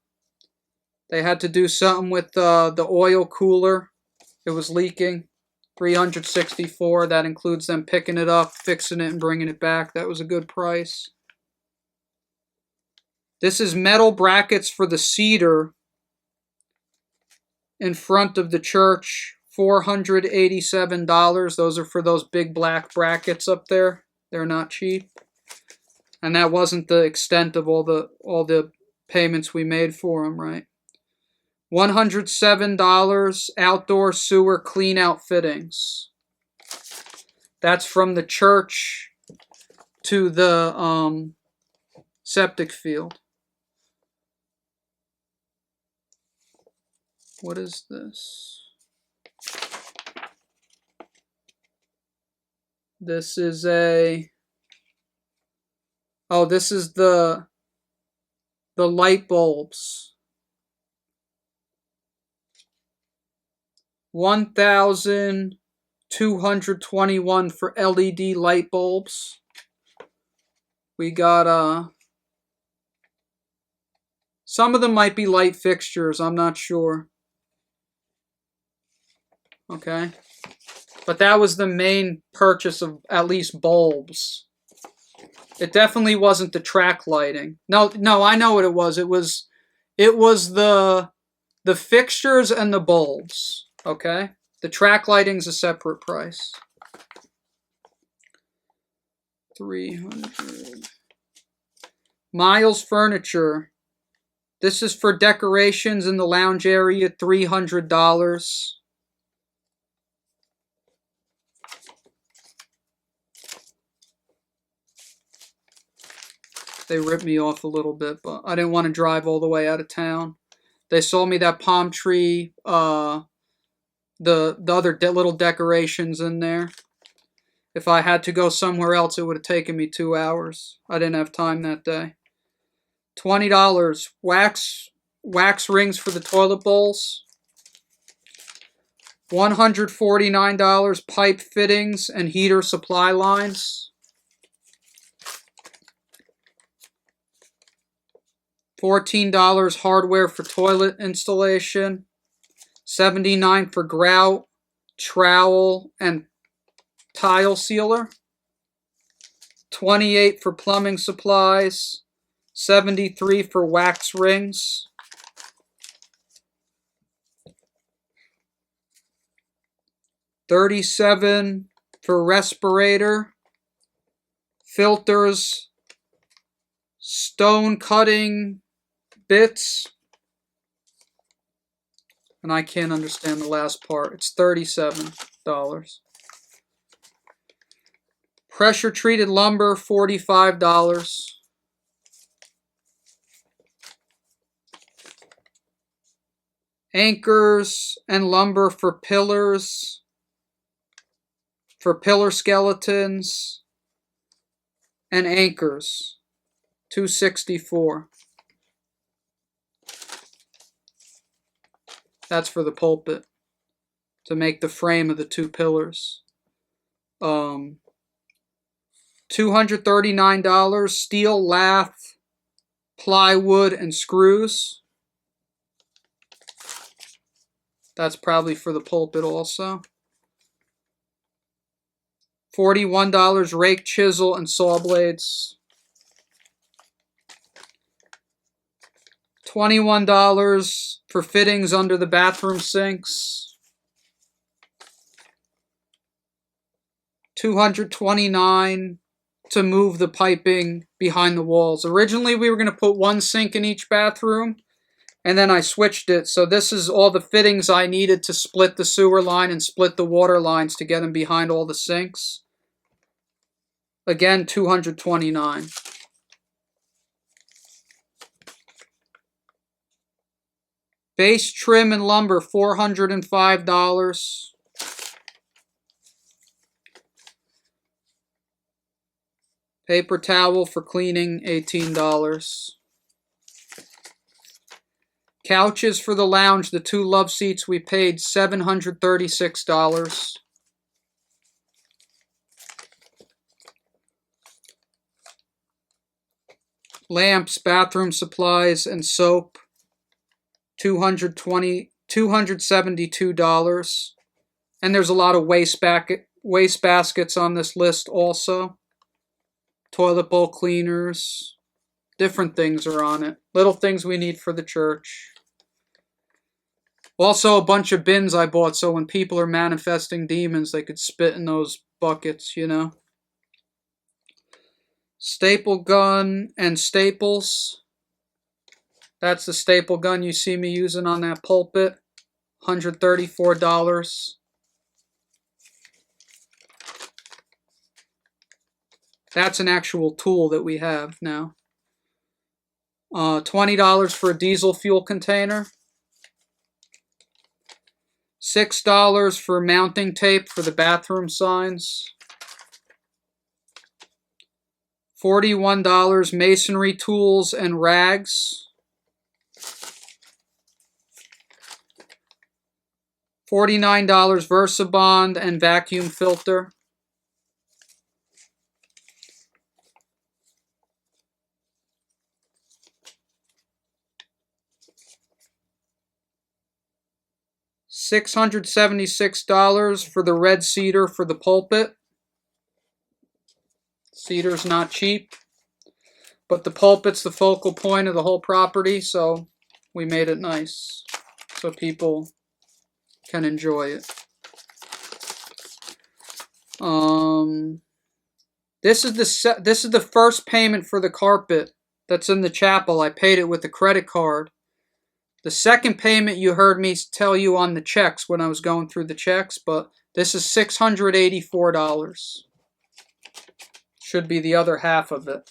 They had to do something with the oil cooler. It was leaking. $364. That includes them picking it up, fixing it, and bringing it back. That was a good price. This is metal brackets for the cedar in front of the church. $487. Those are for those big black brackets up there. They're not cheap. And that wasn't the extent of all the payments we made for them, right? $107 outdoor sewer clean out fittings. That's from the church to the septic field. What is this? This is a... Oh, this is the light bulbs. 1,221 for LED light bulbs. We got some of them might be light fixtures, I'm not sure. Okay. But that was the main purchase of at least bulbs. It definitely wasn't the track lighting. No, I know what it was. It was the fixtures and the bulbs. Okay? The track lighting's a separate price. $300. Miles Furniture. This is for decorations in the lounge area, $300. They ripped me off a little bit, but I didn't want to drive all the way out of town. They sold me that palm tree, the other little decorations in there. If I had to go somewhere else, it would have taken me 2 hours. I didn't have time that day. $20. Wax rings for the toilet bowls. $149. Pipe fittings and heater supply lines. $14 hardware for toilet installation. $79 for grout, trowel, and tile sealer. $28 for plumbing supplies. $73 for wax rings. $37 for respirator, filters, stone cutting bits, and I can't understand the last part. It's $37. Pressure treated lumber, $45. Anchors and lumber for pillars, for pillar skeletons and anchors, $264. That's for the pulpit, to make the frame of the two pillars. $239, steel lath, plywood, and screws. That's probably for the pulpit also. $41, rake, chisel, and saw blades. $21 for fittings under the bathroom sinks. $229 to move the piping behind the walls. Originally, we were going to put one sink in each bathroom, and then I switched it. So this is all the fittings I needed to split the sewer line and split the water lines to get them behind all the sinks. Again, $229. Base trim and lumber, $405. Paper towel for cleaning, $18. Couches for the lounge, the two love seats, we paid $736. Lamps, bathroom supplies, and soap, $272. And there's a lot of waste baskets on this list also. Toilet bowl cleaners, different things are on it. Little things we need for the church. Also, a bunch of bins I bought so when people are manifesting demons, they could spit in those buckets, you know. Staple gun and staples. That's the staple gun you see me using on that pulpit. $134. That's an actual tool that we have now. $20 for a diesel fuel container. $6 for mounting tape for the bathroom signs. $41 masonry tools and rags. $49 VersaBond and vacuum filter. $676 for the red cedar for the pulpit. Cedar's not cheap, but the pulpit's the focal point of the whole property, so we made it nice so people can enjoy it. This is the first payment for the carpet that's in the chapel. I paid it with a credit card. The second payment you heard me tell you on the checks when I was going through the checks, but this is $684. Should be the other half of it.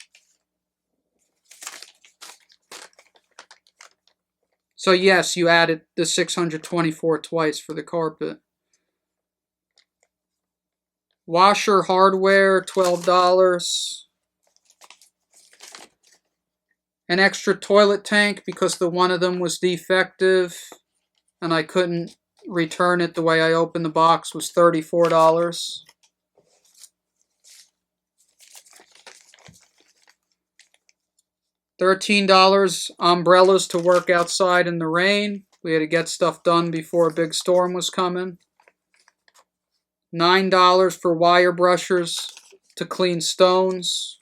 So yes, you added the $624 twice for the carpet. Washer hardware, $12. An extra toilet tank because the one of them was defective and I couldn't return it the way I opened the box, was $34. $13 umbrellas to work outside in the rain. We had to get stuff done before a big storm was coming. $9 for wire brushers to clean stones.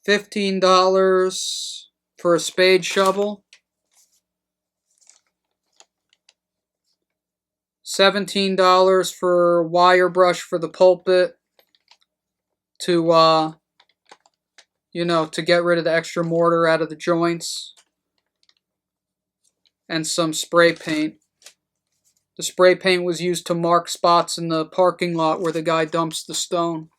$15 for a spade shovel. $17 for wire brush for the pulpit to, to get rid of the extra mortar out of the joints. And some spray paint. The spray paint was used to mark spots in the parking lot where the guy dumps the stone.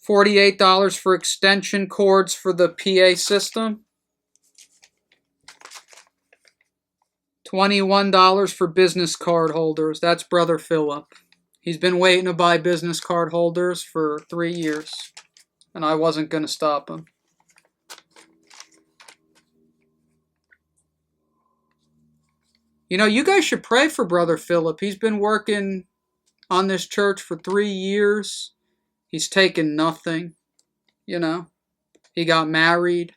$48 for extension cords for the PA system. $21 for business card holders. That's Brother Philip. He's been waiting to buy business card holders for 3 years, and I wasn't going to stop him. You guys should pray for Brother Philip. He's been working on this church for 3 years. He's taken nothing, He got married.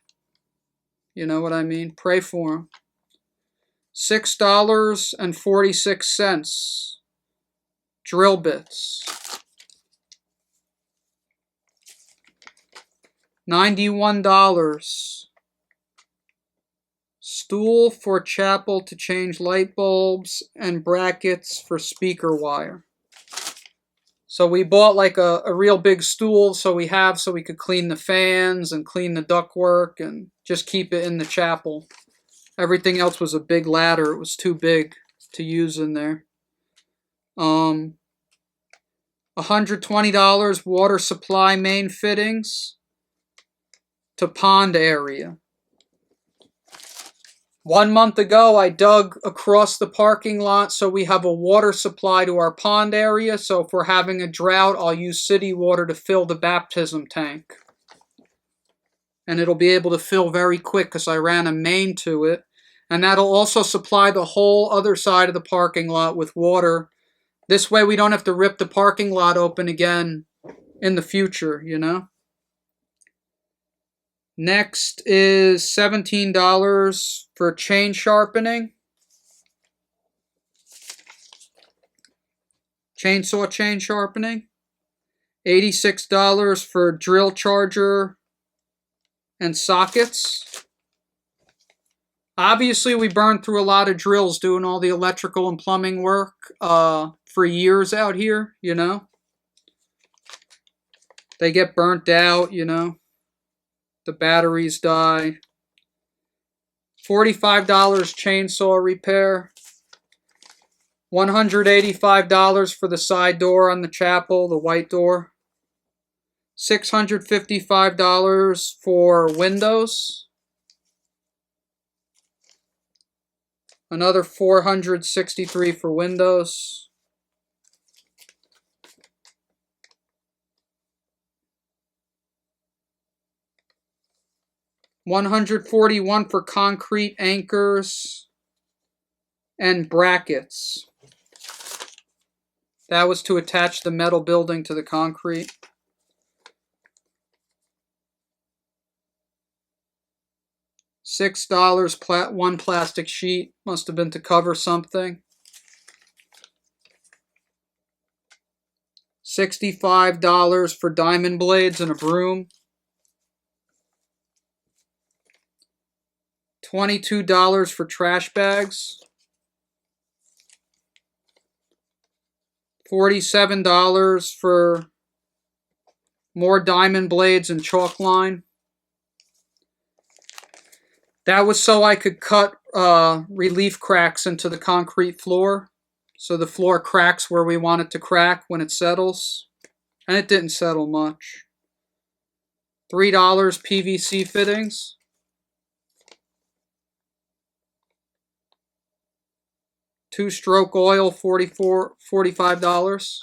You know what I mean? Pray for him. $6.46. Drill bits. $91. Stool for chapel to change light bulbs and brackets for speaker wire. So we bought like a real big stool so we could clean the fans and clean the ductwork and just keep it in the chapel. Everything else was a big ladder. It was too big to use in there. $120 water supply main fittings to pond area. 1 month ago, I dug across the parking lot so we have a water supply to our pond area. So if we're having a drought, I'll use city water to fill the baptism tank. And it'll be able to fill very quick because I ran a main to it. And that'll also supply the whole other side of the parking lot with water. This way we don't have to rip the parking lot open again in the future, Next is $17 for chain sharpening. Chainsaw chain sharpening. $86 for drill charger and sockets. Obviously, we burned through a lot of drills doing all the electrical and plumbing work for years out here, They get burnt out, The batteries die. $45 chainsaw repair. $185 for the side door on the chapel, the white door. $655 for windows. Another $463 for windows. $141 for concrete anchors and brackets. That was to attach the metal building to the concrete. $6 one plastic sheet. Must have been to cover something. $65 for diamond blades and a broom. $22 for trash bags. $47 for more diamond blades and chalk line. That was so I could cut relief cracks into the concrete floor. So the floor cracks where we want it to crack when it settles. And it didn't settle much. $3 PVC fittings. Two-stroke oil, $45.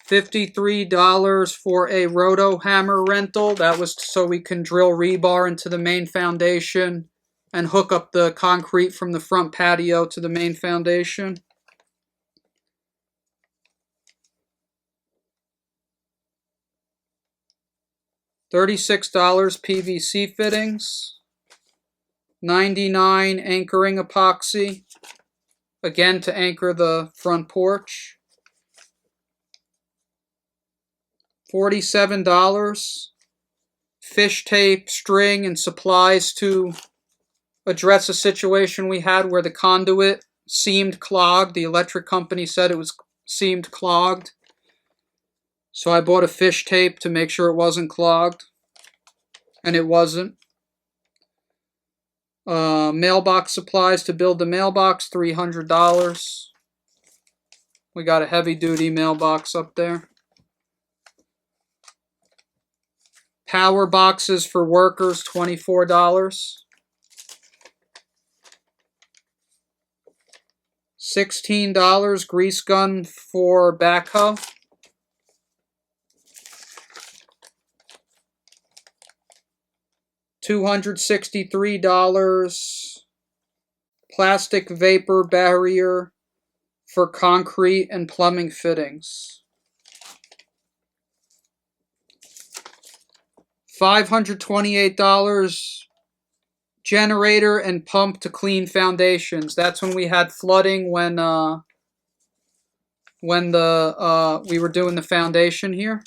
$53 for a roto hammer rental. That was so we can drill rebar into the main foundation and hook up the concrete from the front patio to the main foundation. $36 PVC fittings. $99 anchoring epoxy, again to anchor the front porch. $47 fish tape, string, and supplies to address a situation we had where the conduit seemed clogged. The electric company said it seemed clogged. So I bought a fish tape to make sure it wasn't clogged. And it wasn't. Mailbox supplies to build the mailbox, $300. We got a heavy-duty mailbox up there. Power boxes for workers, $24. $16 grease gun for backhoe. $263 plastic vapor barrier for concrete and plumbing fittings. $528 generator and pump to clean foundations. That's when we had flooding when we were doing the foundation here.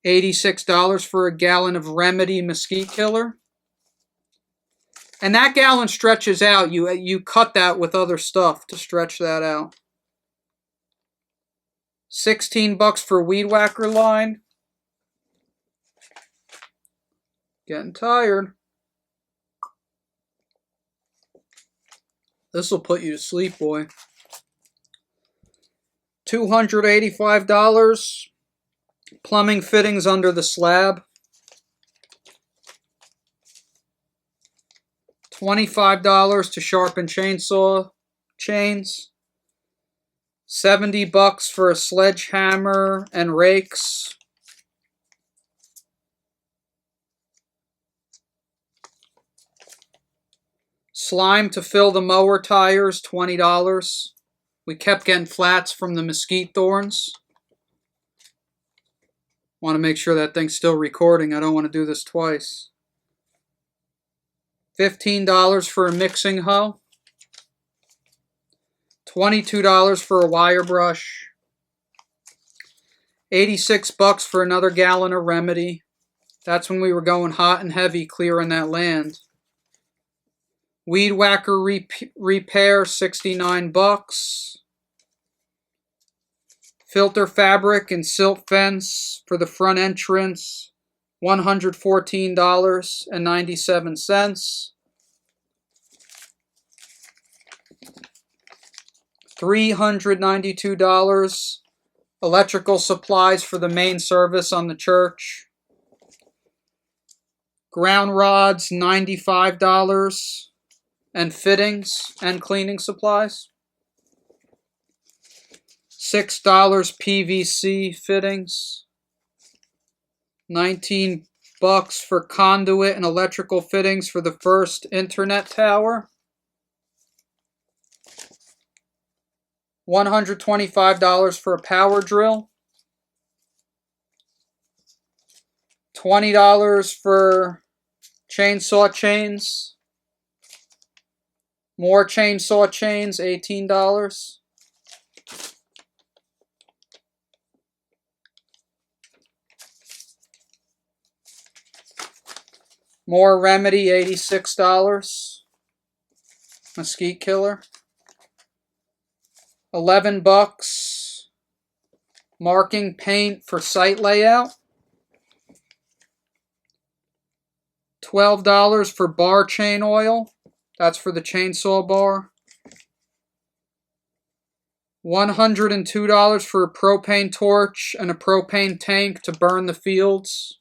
$86 for a gallon of Remedy mesquite killer. And that gallon stretches out. You cut that with other stuff to stretch that out. $16 for weed whacker line. Getting tired. This'll put you to sleep, boy. $285. Plumbing fittings under the slab. $25 to sharpen chainsaw chains. $70 for a sledgehammer and rakes. Slime to fill the mower tires, $20. We kept getting flats from the mesquite thorns. Want to make sure that thing's still recording. I don't want to do this twice. $15 for a mixing hoe. $22 for a wire brush. $86 for another gallon of Remedy. That's when we were going hot and heavy clearing that land. Weed whacker repair, $69. Filter fabric and silt fence for the front entrance, $114.97. $392. Electrical supplies for the main service on the church. Ground rods, $95. And fittings and cleaning supplies. $6 PVC fittings. $19 for conduit and electrical fittings for the first internet tower. $125 for a power drill. $20 for chainsaw chains. More chainsaw chains, $18. More Remedy, $86. Mesquite killer. $11. Marking paint for site layout. $12 for bar chain oil. That's for the chainsaw bar. $102 for a propane torch and a propane tank to burn the fields.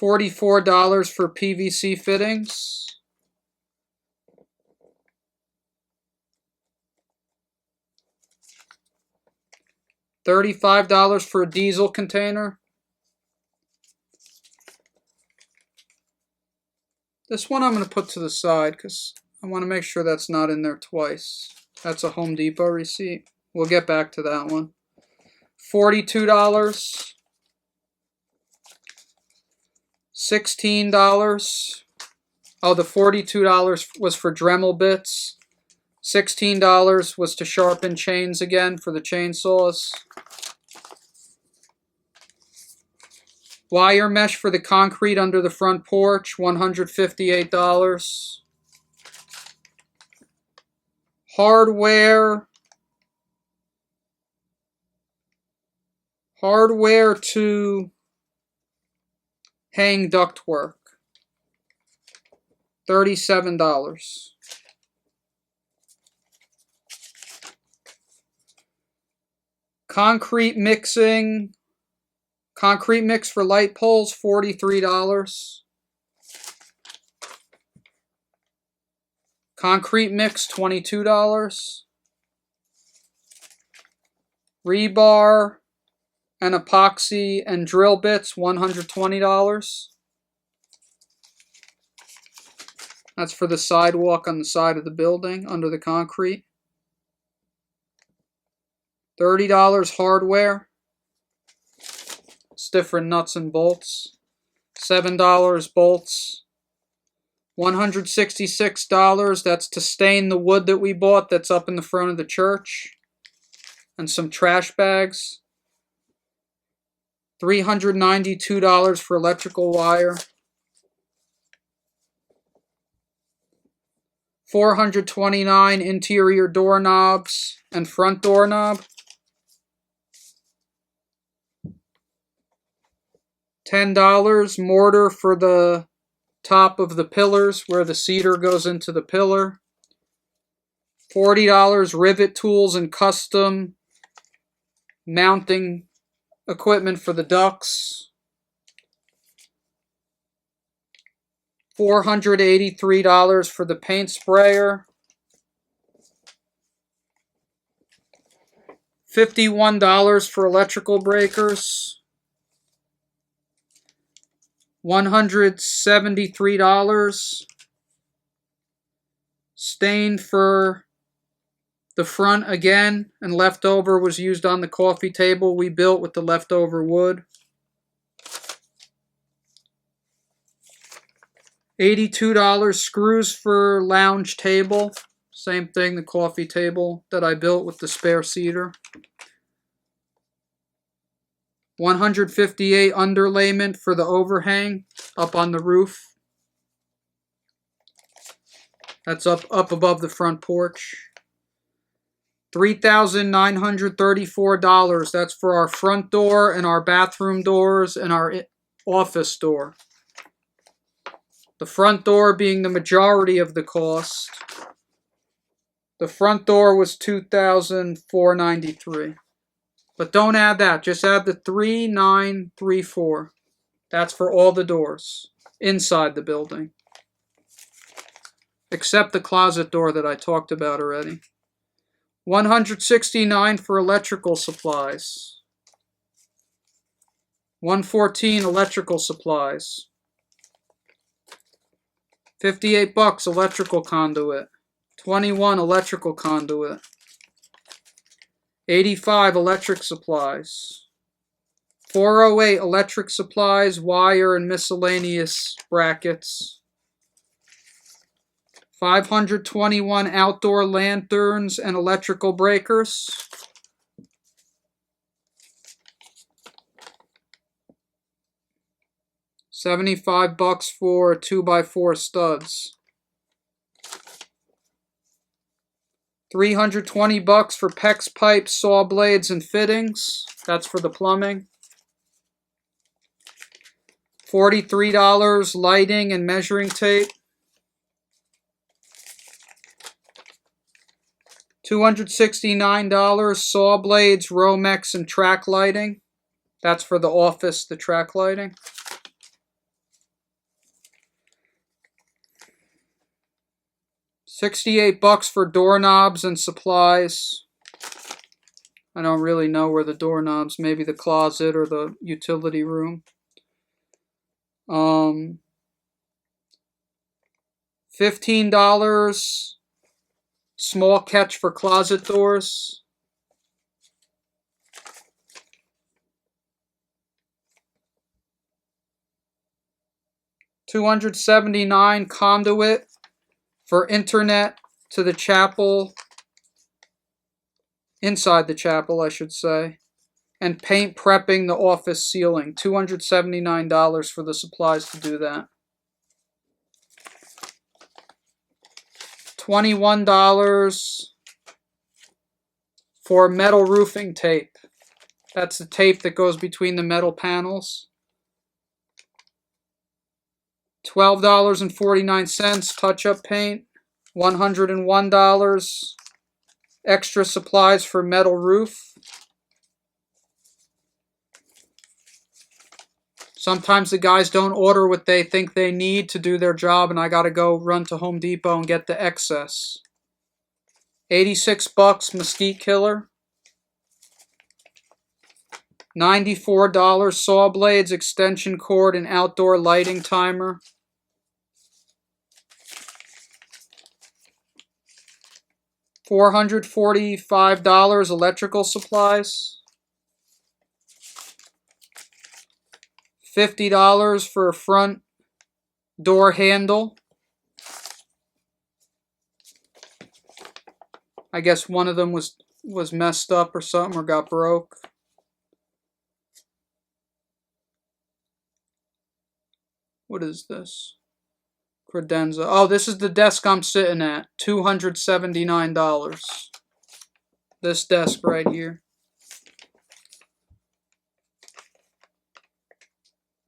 $44 for PVC fittings. $35 for a diesel container. This one I'm going to put to the side because I want to make sure that's not in there twice. That's a Home Depot receipt. We'll get back to that one. $42. $16. Oh, the $42 was for Dremel bits. $16 was to sharpen chains again for the chainsaws. Wire mesh for the concrete under the front porch, $158. Hardware to hang ductwork, $37. Concrete mix for light poles, $43. Concrete mix, $22. Rebar and epoxy and drill bits, $120. That's for the sidewalk on the side of the building under the concrete. $30 hardware. It's different nuts and bolts. $7 bolts. $166. That's to stain the wood that we bought that's up in the front of the church. And some trash bags. $392 for electrical wire. $429 interior doorknobs and front doorknob. $10 mortar for the top of the pillars where the cedar goes into the pillar. $40 rivet tools and custom mounting equipment for the ducts. $483 for the paint sprayer. $51 for electrical breakers. $173. Stain for the front again, and leftover was used on the coffee table we built with the leftover wood. $82 screws for lounge table. Same thing, the coffee table that I built with the spare cedar. $158 underlayment for the overhang up on the roof. That's up above the front porch. $3,934. That's for our front door and our bathroom doors and our office door. The front door being the majority of the cost. The front door was $2,493. But don't add that. Just add the $3,934. That's for all the doors inside the building. Except the closet door that I talked about already. $169 for electrical supplies. $114 electrical supplies. $58 electrical conduit. $21 electrical conduit. $85 electric supplies. $408 electric supplies, wire, and miscellaneous brackets. $521 outdoor lanterns and electrical breakers. $75 for 2x4 studs. $320 for PEX pipes, saw blades, and fittings. That's for the plumbing. $43 lighting and measuring tape. $269 saw blades, Romex, and track lighting. That's for the office, the track lighting. $68 for doorknobs and supplies. I don't really know where the doorknobs, maybe the closet or the utility room. $15 small catch for closet doors. $279 conduit for internet to the chapel, inside the chapel, I should say, and paint prepping the office ceiling. $279 for the supplies to do that. $21 for metal roofing tape. That's the tape that goes between the metal panels. $12.49 touch-up paint. $101 extra supplies for metal roof. Sometimes the guys don't order what they think they need to do their job, and I gotta go run to Home Depot and get the excess. $86 mesquite killer. $94 saw blades, extension cord, and outdoor lighting timer. $445 electrical supplies. $50 for a front door handle. I guess one of them was messed up or something, or got broke. What is this? Credenza. Oh, this is the desk I'm sitting at. $279. This desk right here.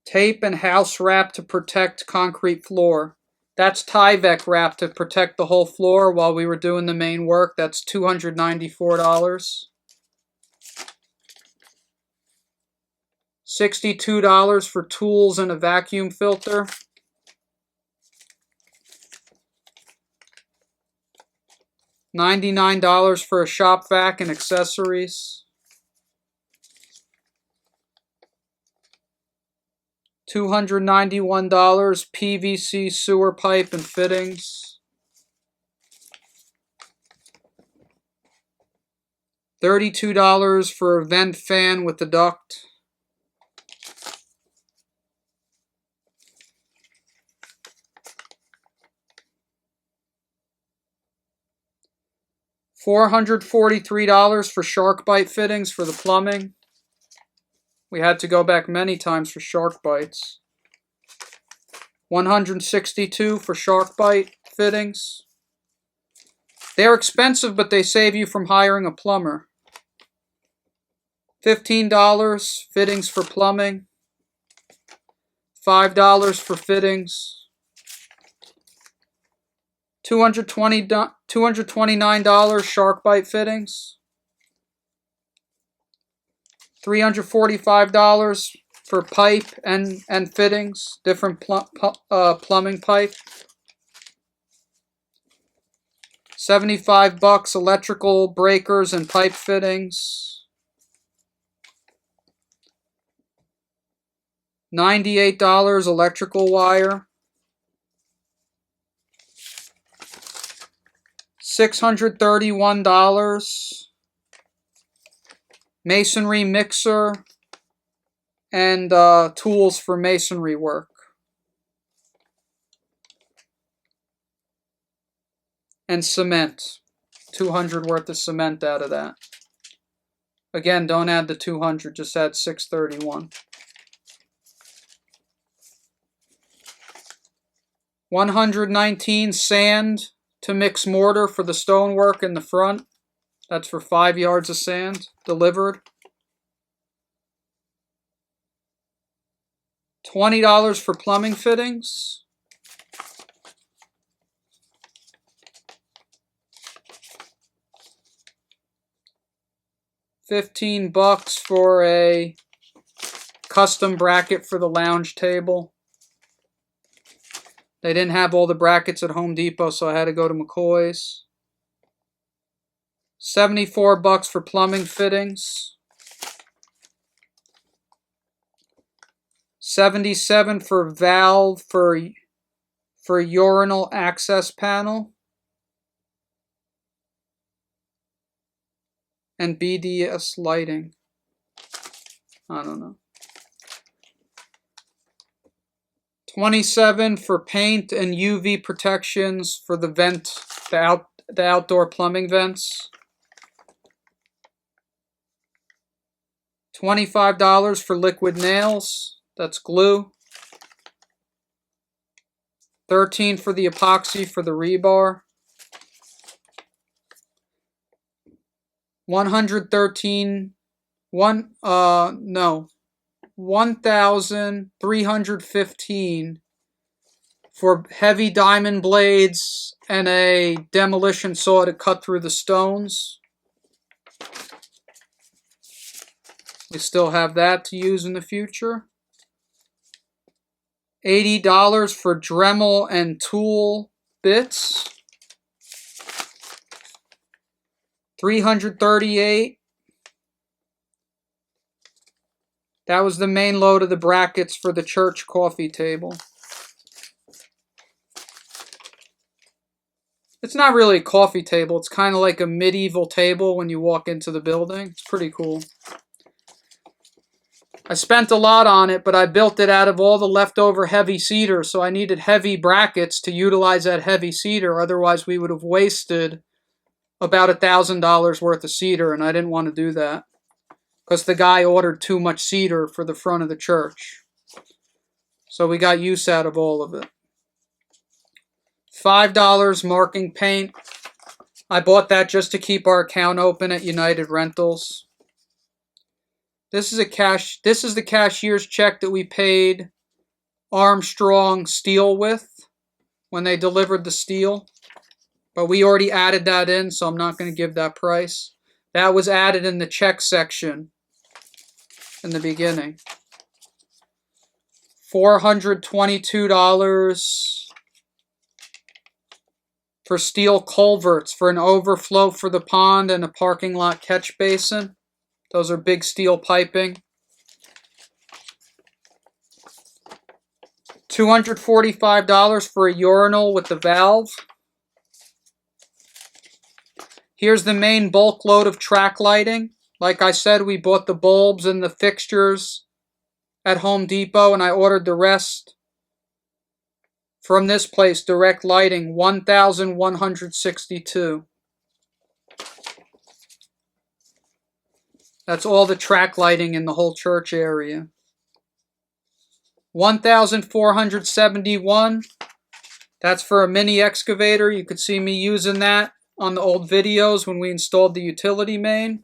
Tape and house wrap to protect concrete floor. That's Tyvek wrap to protect the whole floor while we were doing the main work. That's $294. $62 for tools and a vacuum filter. $99 for a shop vac and accessories. $291 PVC sewer pipe and fittings. $32 for a vent fan with the duct. $443 for shark bite fittings for the plumbing. We had to go back many times for shark bites. $162 for shark bite fittings. They're expensive, but they save you from hiring a plumber. $15 fittings for plumbing. $5 for fittings. $229 shark bite fittings. $345 for pipe and fittings, different plumbing pipe. $75 electrical breakers and pipe fittings. $98 electrical wire. $631 masonry mixer and tools for masonry work. And cement. $200 worth of cement out of that. Again, don't add the $200, just add $631. $119 sand to mix mortar for the stonework in the front. That's for 5 yards of sand delivered. $20 for plumbing fittings. $15 for a custom bracket for the lounge table. They didn't have all the brackets at Home Depot, so I had to go to McCoy's. $74 for plumbing fittings. $77 for valve for urinal access panel. And BDS lighting. I don't know. $27 for paint and UV protections for the vent, the outdoor plumbing vents. $25 for liquid nails. That's glue. $13 for the epoxy for the rebar. $1,315 for heavy diamond blades and a demolition saw to cut through the stones. We still have that to use in the future. $80 for Dremel and tool bits. $338. That was the main load of the brackets for the church coffee table. It's not really a coffee table. It's kind of like a medieval table when you walk into the building. It's pretty cool. I spent a lot on it, but I built it out of all the leftover heavy cedar, so I needed heavy brackets to utilize that heavy cedar. Otherwise, we would have wasted about $1,000 worth of cedar, and I didn't want to do that because the guy ordered too much cedar for the front of the church. So we got use out of all of it. $5 marking paint. I bought that just to keep our account open at United Rentals. This is the cashier's check that we paid Armstrong Steel with when they delivered the steel. But we already added that in, so I'm not going to give that price. That was added in the check section in the beginning. $422 for steel culverts for an overflow for the pond and a parking lot catch basin. Those are big steel piping. $245 for a urinal with the valve. Here's the main bulk load of track lighting. Like I said, we bought the bulbs and the fixtures at Home Depot, and I ordered the rest from this place, Direct Lighting, $1,162. That's all the track lighting in the whole church area. $1,471. That's for a mini excavator. You could see me using that on the old videos when we installed the utility main.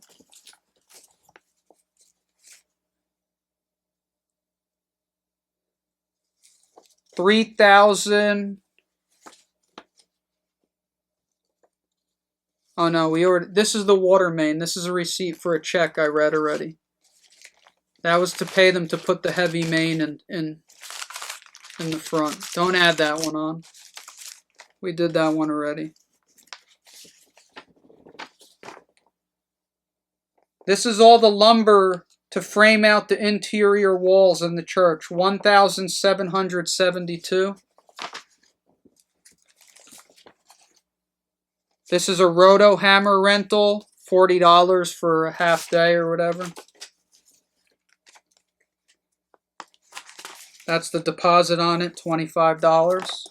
$3,000. Oh no, we ordered. This is the water main. This is a receipt for a check I read already. That was to pay them to put the heavy main in the front. Don't add that one on. We did that one already. This is all the lumber to frame out the interior walls in the church. $1,772. This is a roto hammer rental. $40 for a half day or whatever. That's the deposit on it, $25.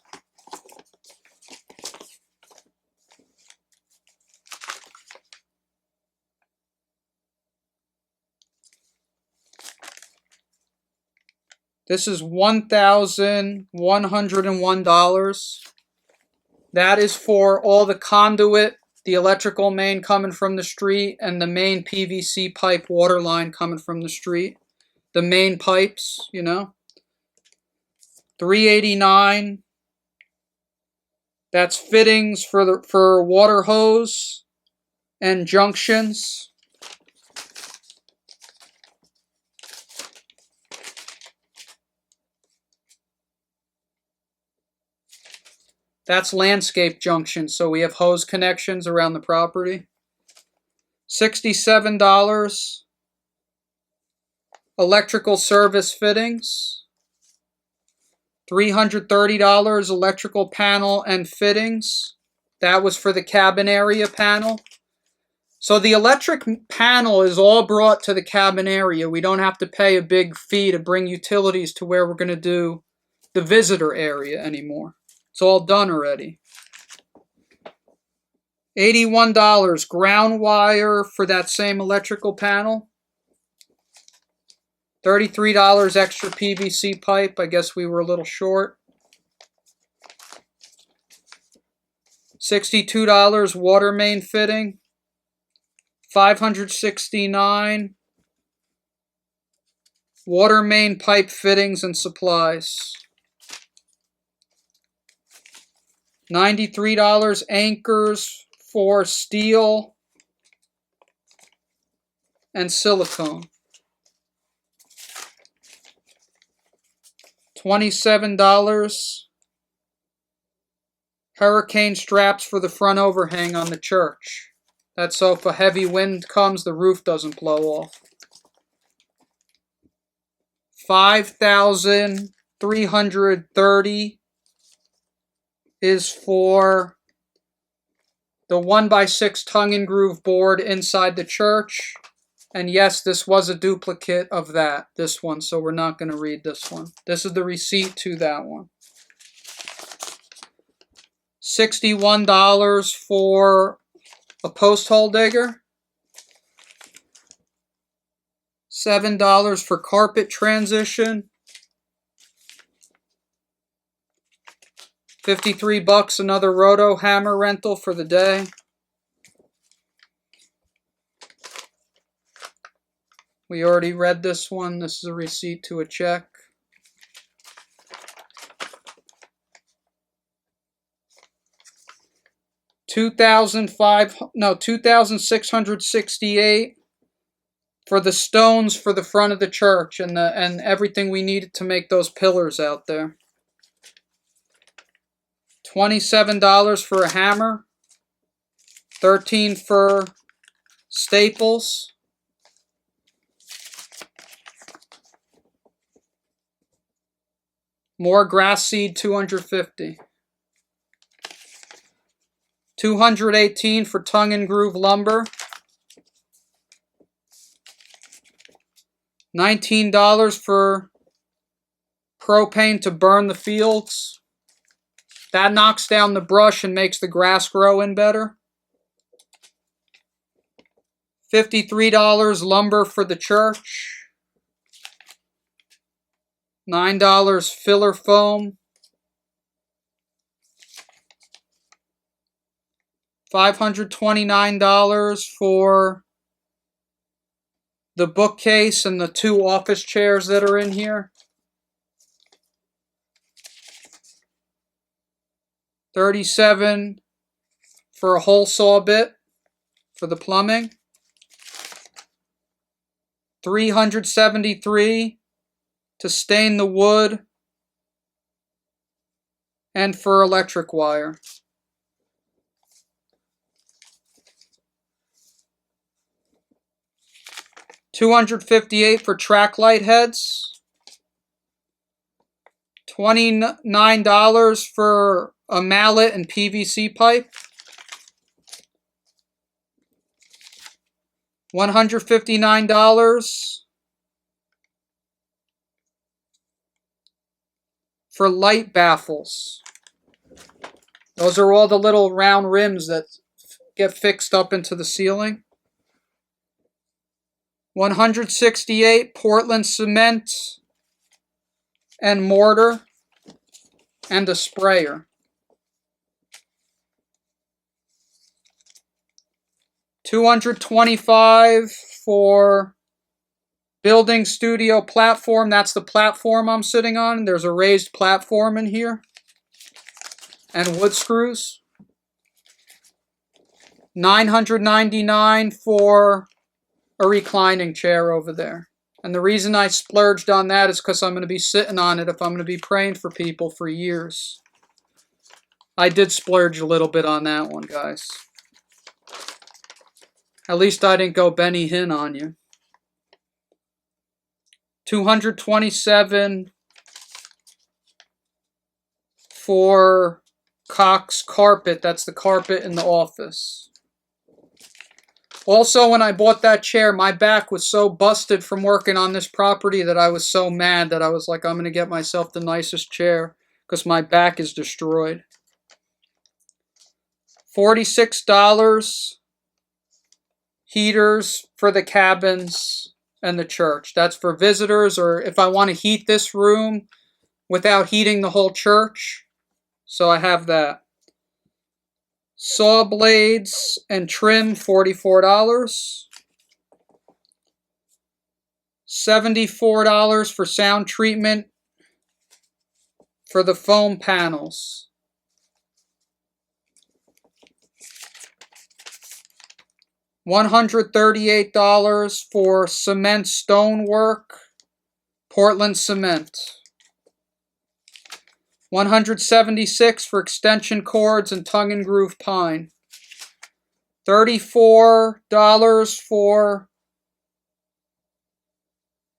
This is $1,101. That is for all the conduit, the electrical main coming from the street, and the main PVC pipe water line coming from the street. The main pipes, you know. $389. That's fittings for water hose and junctions. That's landscape junctions, so we have hose connections around the property. $67. Electrical service fittings. $330 electrical panel and fittings. That was for the cabin area panel. So the electric panel is all brought to the cabin area. We don't have to pay a big fee to bring utilities to where we're going to do the visitor area anymore. It's all done already. $81 ground wire for that same electrical panel. $33 extra PVC pipe. I guess we were a little short. $62 water main fitting. $569 water main pipe fittings and supplies. $93 anchors for steel and silicone. $27 hurricane straps for the front overhang on the church. That's so if a heavy wind comes, the roof doesn't blow off. $5,330 is for the 1x6 tongue and groove board inside the church. And yes, this was a duplicate of this one, so we're not going to read this one. This is the receipt to that one. $61 for a post hole digger. $7 for carpet transition. $53 another roto hammer rental for the day. We already read this one. This is a receipt to a check. $2,668 for the stones for the front of the church and everything we needed to make those pillars out there. $27 for a hammer. $13 for staples. More grass seed, $250. $218 for tongue and groove lumber. $19 for propane to burn the fields. That knocks down the brush and makes the grass grow in better. $53 lumber for the church. $9 filler foam. $529 for the bookcase and the 2 office chairs that are in here. $37 for a hole saw bit for the plumbing. $373 to stain the wood and for electric wire. $258 for track light heads. $29 for a mallet and PVC pipe. $159 for light baffles. Those are all the little round rims that get fixed up into the ceiling. $168 Portland cement and mortar and a sprayer. $225 for building studio platform. That's the platform I'm sitting on. There's a raised platform in here. And wood screws. $999 for a reclining chair over there. And the reason I splurged on that is because I'm going to be sitting on it if I'm going to be praying for people for years. I did splurge a little bit on that one, guys. At least I didn't go Benny Hinn on you. $227 for Cox carpet. That's the carpet in the office. Also, when I bought that chair, my back was so busted from working on this property that I was so mad that I was like, I'm going to get myself the nicest chair because my back is destroyed. $46 heaters for the cabins and the church. That's for visitors, or if I want to heat this room without heating the whole church. So I have that. Saw blades and trim, $44. $74 for sound treatment for the foam panels. $138 for cement stonework, Portland cement. $176 for extension cords and tongue and groove pine. $34 for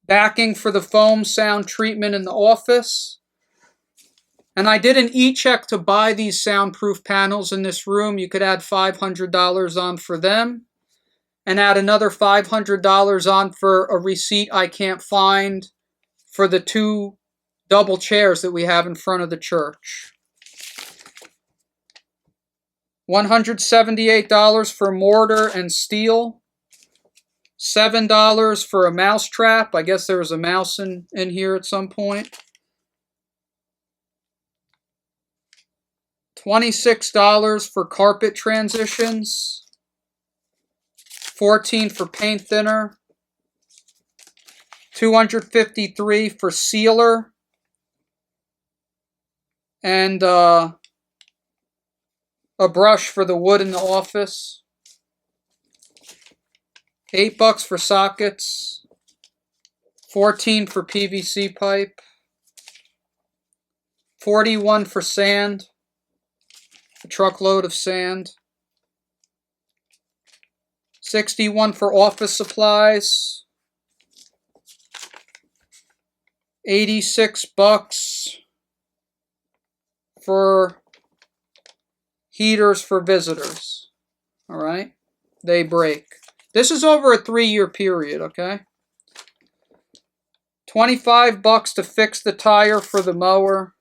backing for the foam sound treatment in the office. And I did an e-check to buy these soundproof panels in this room. You could add $500 on for them, and add another $500 on for a receipt I can't find for the 2 double chairs that we have in front of the church. $178 for mortar and steel. $7 for a mouse trap. I guess there was a mouse in here at some point. $26 for carpet transitions. $14 for paint thinner. $253 for sealer. And a brush for the wood in the office. $8 for sockets. $14 for PVC pipe. $41 for sand. A truckload of sand. $61 for office supplies. $86 for heaters for visitors. All right, they break. This is over a 3-year period, okay? $25 to fix the tire for the mower.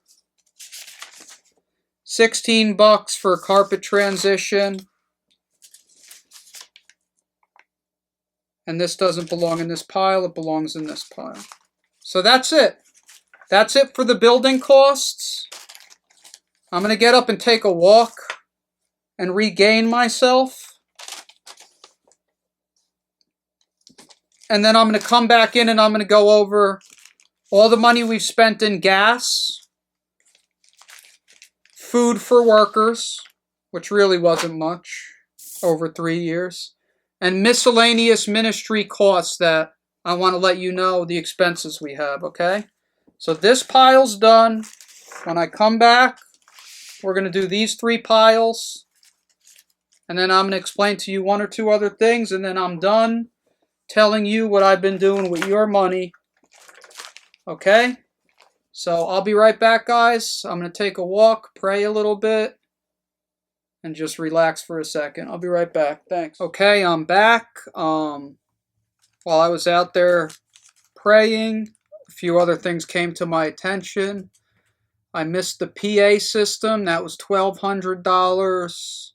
$16 for carpet transition. And this doesn't belong in this pile, it belongs in this pile. So that's it. That's it for the building costs. I'm going to get up and take a walk and regain myself. And then I'm going to come back in and I'm going to go over all the money we've spent in gas, food for workers, which really wasn't much over 3 years, and miscellaneous ministry costs that I want to let you know the expenses we have, okay? So this pile's done. When I come back, we're going to do these 3 piles. And then I'm going to explain to you 1 or 2 other things. And then I'm done telling you what I've been doing with your money. Okay? So I'll be right back, guys. I'm going to take a walk, pray a little bit, and just relax for a second. I'll be right back. Thanks. Okay, I'm back. While I was out there praying, a few other things came to my attention. I missed the PA system. That was $1,200.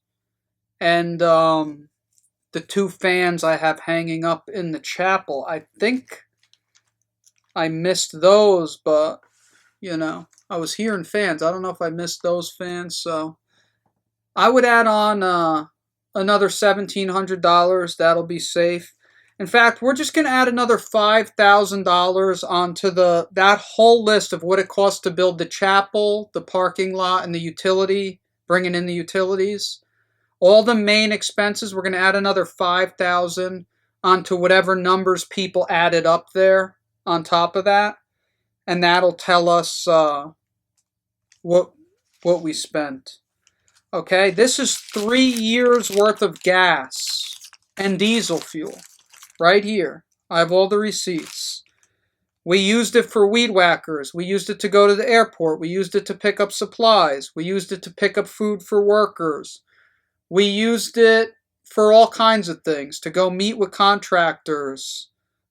And the 2 fans I have hanging up in the chapel, I think I missed those, but, you know, I was hearing fans. I don't know if I missed those fans, so I would add on another $1,700. That'll be safe. In fact, we're just going to add another $5,000 onto that whole list of what it costs to build the chapel, the parking lot, and the utility, bringing in the utilities. All the main expenses, we're going to add another $5,000 onto whatever numbers people added up there on top of that. And that'll tell us what we spent. Okay, this is 3 years worth of gas and diesel fuel. Right here. I have all the receipts. We used it for weed whackers. We used it to go to the airport. We used it to pick up supplies. We used it to pick up food for workers. We used it for all kinds of things. To go meet with contractors.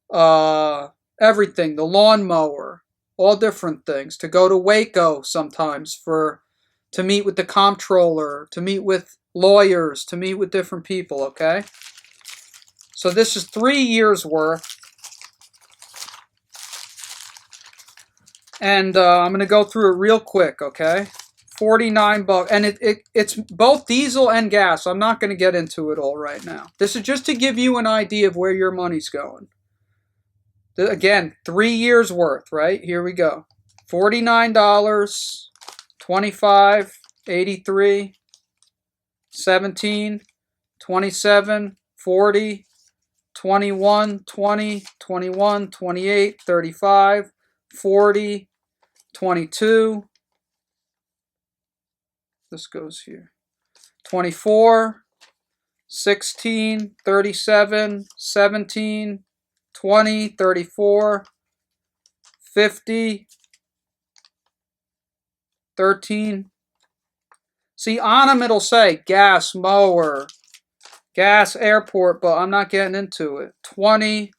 Everything. The lawnmower. All different things. To go to Waco sometimes to meet with the comptroller. To meet with lawyers. To meet with different people, okay? So this is 3 years worth. And I'm going to go through it real quick, okay? 49 bucks. And it's both diesel and gas. I'm not going to get into it all right now. This is just to give you an idea of where your money's going. Again, 3 years worth, right? Here we go. $49, 25, 83, 17, 27, 40, 21, 20, 21, 28, 35, 40, 22. This goes here. 24, 16, 37, 17, 20, 34, 50, 13. See, on them it'll say gas mower, gas airport, but I'm not getting into it. 20,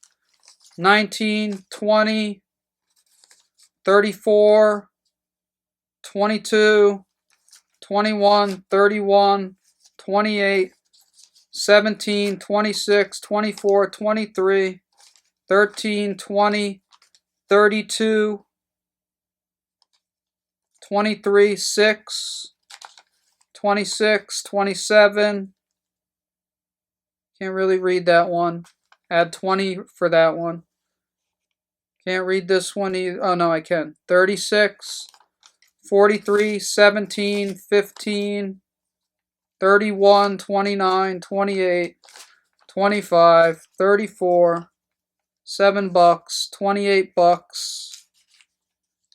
19, 20, 34, 22, 21, 31, 28, 17, 26, 24, 23, 13, 20, 32, 23, 6, 26, 27. Can't really read that one. Add 20 for that one. Can't read this one either. Oh, no, I can. 36, 43, 17, 15, 31, 29, 28, 25, 34, 7 bucks, 28 bucks,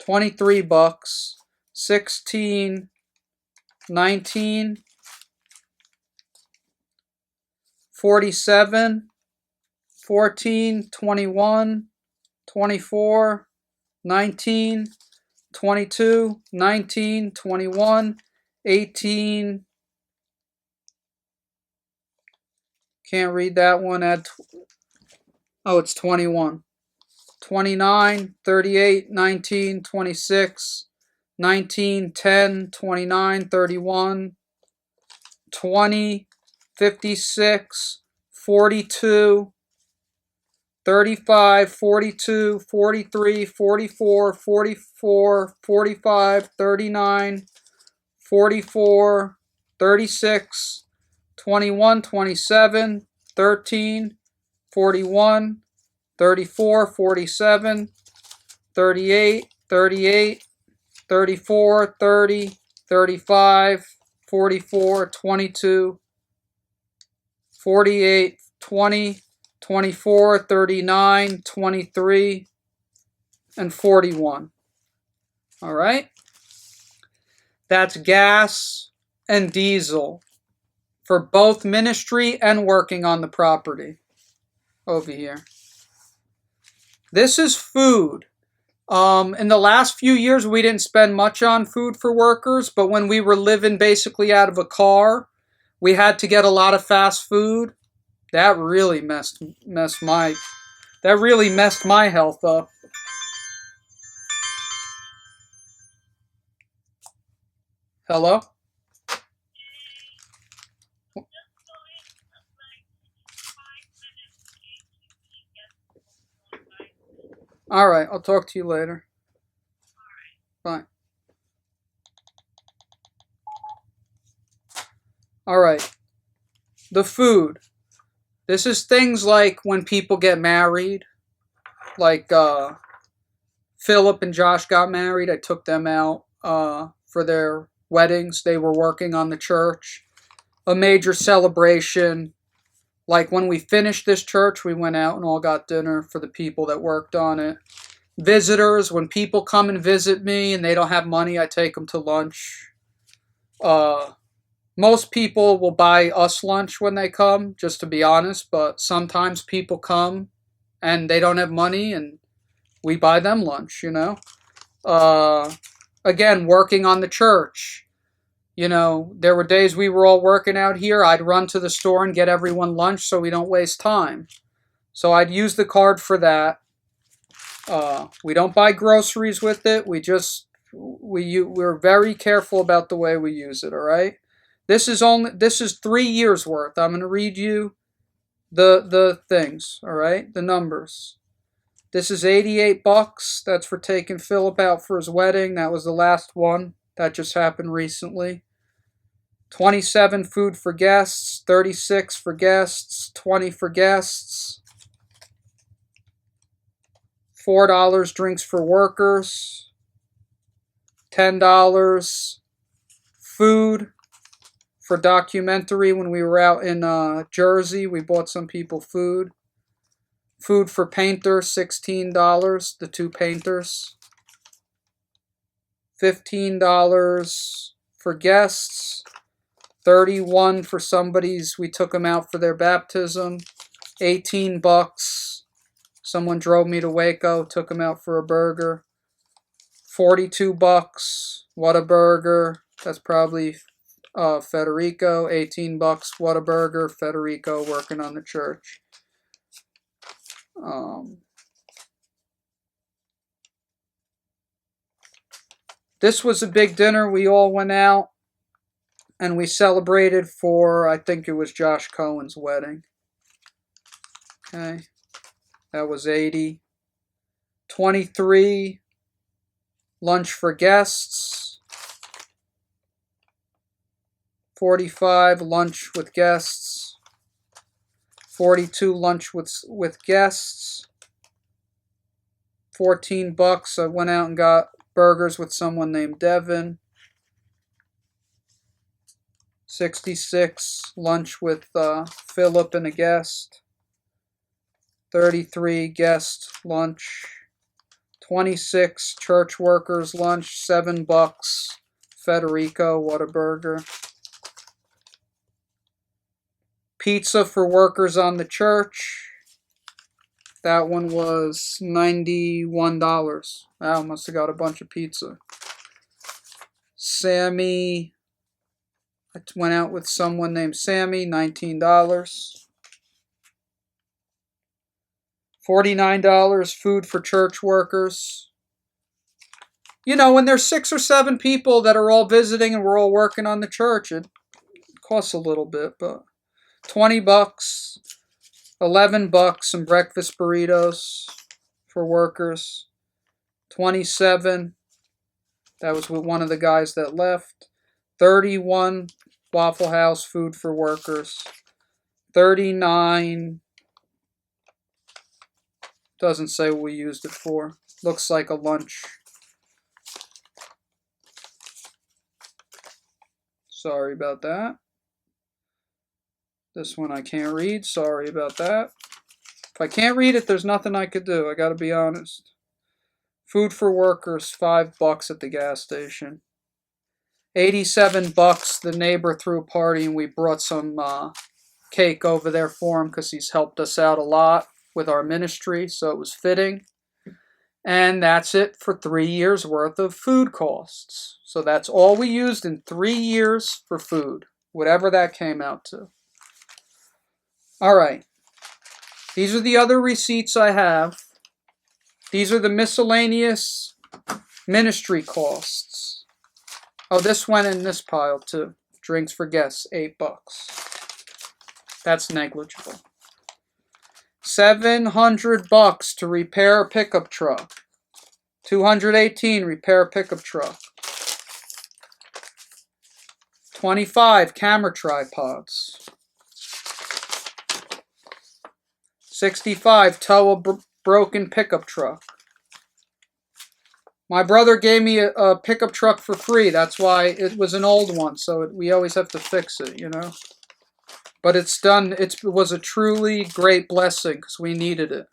23 bucks, 16, 19, 47, 14, 21, 24, 19, 22, 19, 21, 18. Can't read that one. It's 21. 29, 38, 19, 26, 19, 10, 29, 31, 20, 56, 42, 35, 42, 43, 44, 44, 45, 39, 44, 36, 21, 27, 13, 41, 34, 47, 38, 38, 34, 30, 35, 44, 22, 48, 20, 24, 39, 23, and 41. All right? That's gas and diesel for both ministry and working on the property over here. This is food. In the last few years, we didn't spend much on food for workers, but when we were living basically out of a car, we had to get a lot of fast food. That really messed my health up. Hello? All right, I'll talk to you later. Bye. All right. The food. This is things like when people get married, like Philip and Josh got married. I took them out for their weddings. They were working on the church. A major celebration. Like when we finished this church, we went out and all got dinner for the people that worked on it. Visitors, when people come and visit me and they don't have money, I take them to lunch. Most people will buy us lunch when they come, just to be honest, but sometimes people come and they don't have money and we buy them lunch, you know. Again, working on the church. You know, there were days we were all working out here. I'd run to the store and get everyone lunch so we don't waste time. So I'd use the card for that. We don't buy groceries with it. We're very careful about the way we use it, all right? This is 3 years worth. I'm going to read you the things, all right? The numbers. This is 88 bucks. That's for taking Philip out for his wedding. That was the last one. That just happened recently. 27 food for guests, 36 for guests, 20 for guests. $4 drinks for workers. $10 food for documentary. When we were out in Jersey, we bought some people food. Food for painter, $16, the two painters. $15 for guests. 31 for somebody's, we took them out for their baptism. 18 bucks. Someone drove me to Waco, took them out for a burger. 42 bucks. Whataburger. That's probably Federico. 18 bucks. Whataburger. Federico working on the church. This was a big dinner. We all went out and we celebrated for, I think it was Josh Cohen's wedding. Okay. That was 80. 23, lunch for guests. 45, lunch with guests. 42, lunch with guests. 14 bucks. I went out and got burgers with someone named Devin. 66, lunch with Philip and a guest. 33, guest lunch. 26, church workers lunch, $7. Federico, Whataburger. Pizza for workers on the church. That one was $91. Wow, must have got a bunch of pizza. Sammy, I went out with someone named Sammy, $19. $49 food for church workers. You know, when there's 6 or 7 people that are all visiting and we're all working on the church, it costs a little bit, but 20 bucks, 11 bucks, some breakfast burritos for workers. 27, that was with one of the guys that left. 31, Waffle House food for workers. 39, doesn't say what we used it for. Looks like a lunch. Sorry about that. This one I can't read. Sorry about that. If I can't read it, there's nothing I could do. I gotta be honest. Food for workers, $5 at the gas station. 87 bucks. The neighbor threw a party and we brought some cake over there for him because he's helped us out a lot with our ministry, so it was fitting. And that's it for 3 years worth of food costs. So that's all we used in 3 years for food, whatever that came out to. All right. These are the other receipts I have. These are the miscellaneous ministry costs. Oh, this went in this pile too. Drinks for guests, $8. That's negligible. $700 to repair a pickup truck. $218, repair a pickup truck. 25, camera tripods. 65, tow a broken pickup truck. My brother gave me a pickup truck for free. That's why it was an old one, so we always have to fix it, you know. But it's done. It was a truly great blessing because we needed it.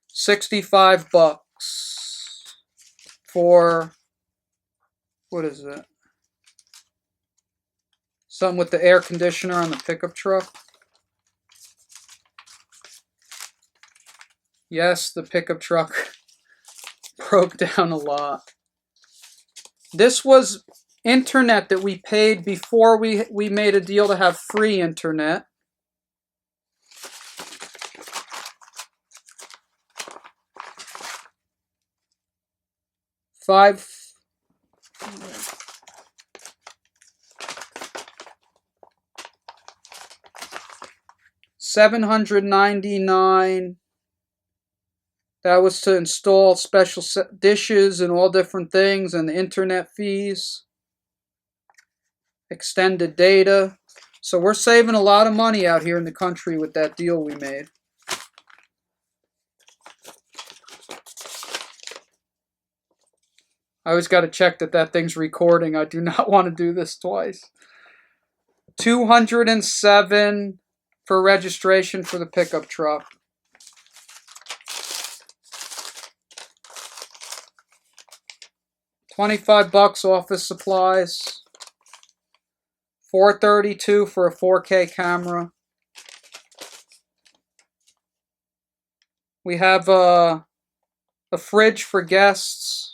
65 bucks for, what is it? Something with the air conditioner on the pickup truck. Yes, the pickup truck broke down a lot. This was internet that we paid before we made a deal to have free internet. $799 That was to install special dishes and all different things, and the internet fees, extended data. So we're saving a lot of money out here in the country with that deal we made. I always got to check that thing's recording. I do not want to do this twice. $207 for registration for the pickup truck. $25 office supplies. $432 for a 4K camera. We have a fridge for guests.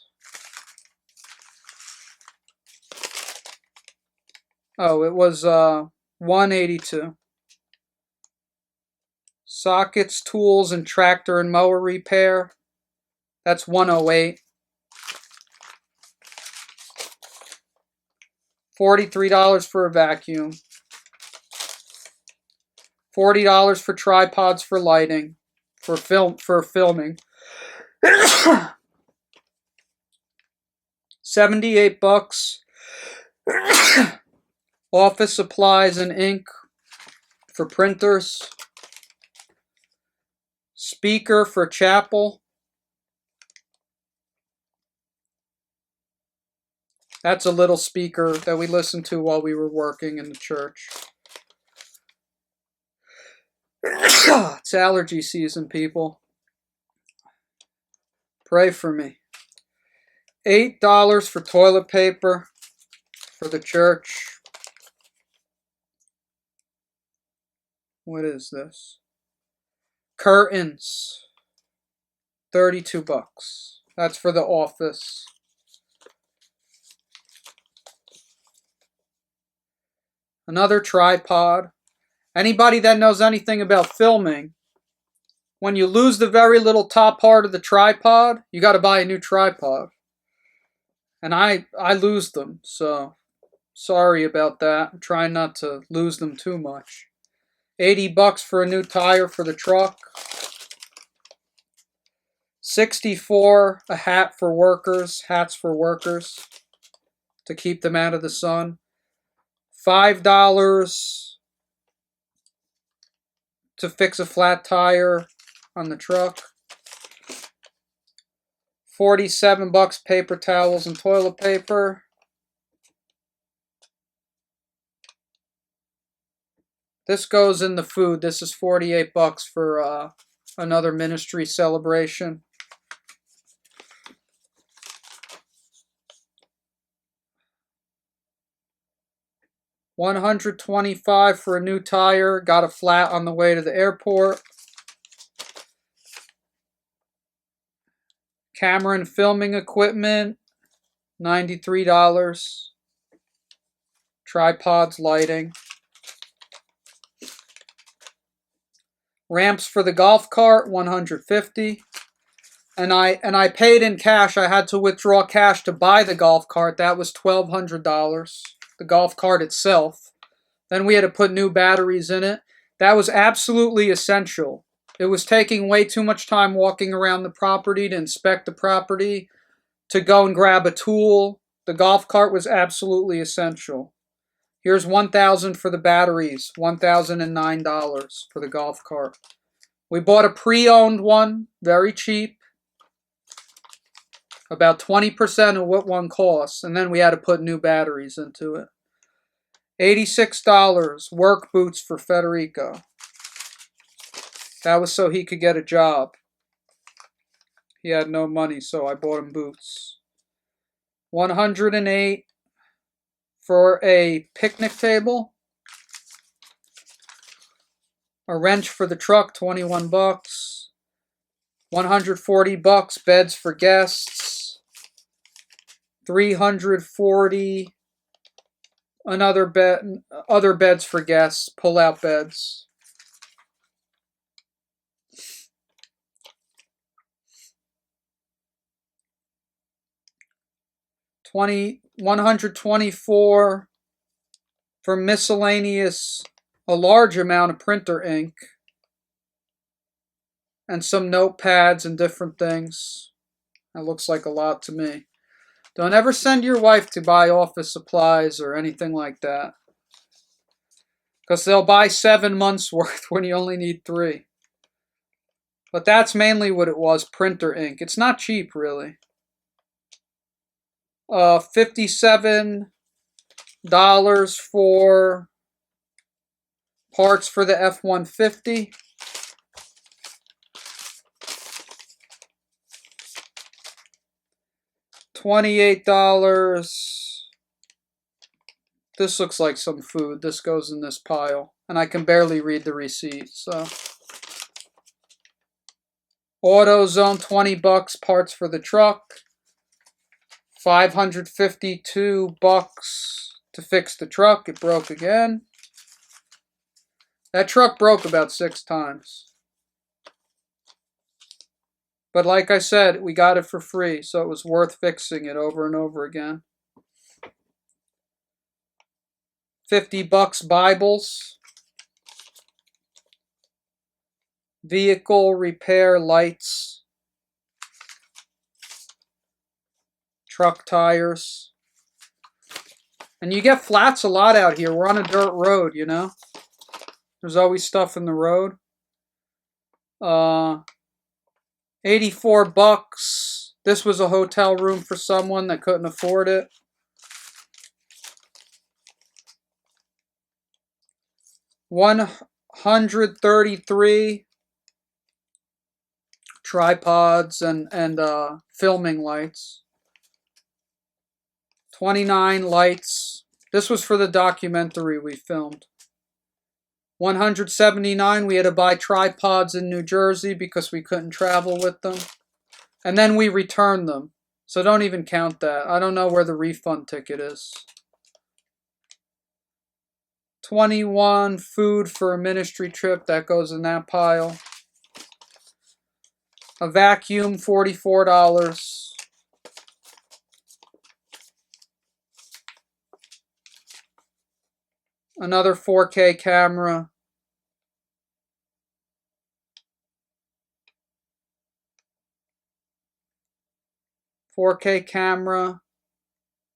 Oh, it was $182. Sockets, tools, and tractor and mower repair. That's $108. $43 for a vacuum. $40 for tripods for lighting, for filming. $78. Office supplies and ink for printers. Speaker for chapel. That's a little speaker that we listened to while we were working in the church. It's allergy season, people. Pray for me. $8 for toilet paper for the church. What is this? Curtains. $32. That's for the office. Another tripod. Anybody that knows anything about filming, when you lose the very little top part of the tripod, you got to buy a new tripod. And I lose them, so sorry about that. I'm trying not to lose them too much. $80 for a new tire for the truck. $64 a hat for workers, hats for workers to keep them out of the sun. $5 to fix a flat tire on the truck. $47 paper towels and toilet paper. This goes in the food. This is $48 for another ministry celebration. $125 for a new tire. Got a flat on the way to the airport. Camera and filming equipment, $93. Tripods, lighting. Ramps for the golf cart, $150. And I paid in cash. I had to withdraw cash to buy the golf cart. That was $1,200. The golf cart itself. Then we had to put new batteries in it. That was absolutely essential. It was taking way too much time walking around the property to inspect the property, to go and grab a tool. The golf cart was absolutely essential. Here's $1,000 for the batteries, $1,009 for the golf cart. We bought a pre-owned one, very cheap. About 20% of what one costs, and then we had to put new batteries into it. $86 work boots for Federico. That was so he could get a job. He had no money, so I bought him boots. $108 for a picnic table. A wrench for the truck, $21. $140 beds for guests. $340 another bed, other beds for guests, pull-out beds. $124 for miscellaneous, a large amount of printer ink. and some notepads and different things. That looks like a lot to me. Don't ever send your wife to buy office supplies or anything like that, because they'll buy 7 months worth when you only need 3. But that's mainly what it was, printer ink. It's not cheap, really. $57 for parts for the F-150. $28. This looks like some food. This goes in this pile. And I can barely read the receipt, so. AutoZone, $20, parts for the truck. $552 to fix the truck. It broke again. That truck broke about 6 times. But like I said, we got it for free, so it was worth fixing it over and over again. $50 Bibles. Vehicle repair lights. Truck tires. And you get flats a lot out here. We're on a dirt road, you know. There's always stuff in the road. $84. This was a hotel room for someone that couldn't afford it. $133 tripods and filming lights. 29 lights. This was for the documentary we filmed. $179. We had to buy tripods in New Jersey because we couldn't travel with them. And then we returned them. So don't even count that. I don't know where the refund ticket is. 21 food for a ministry trip. That goes in that pile. A vacuum, $44. Another 4K camera.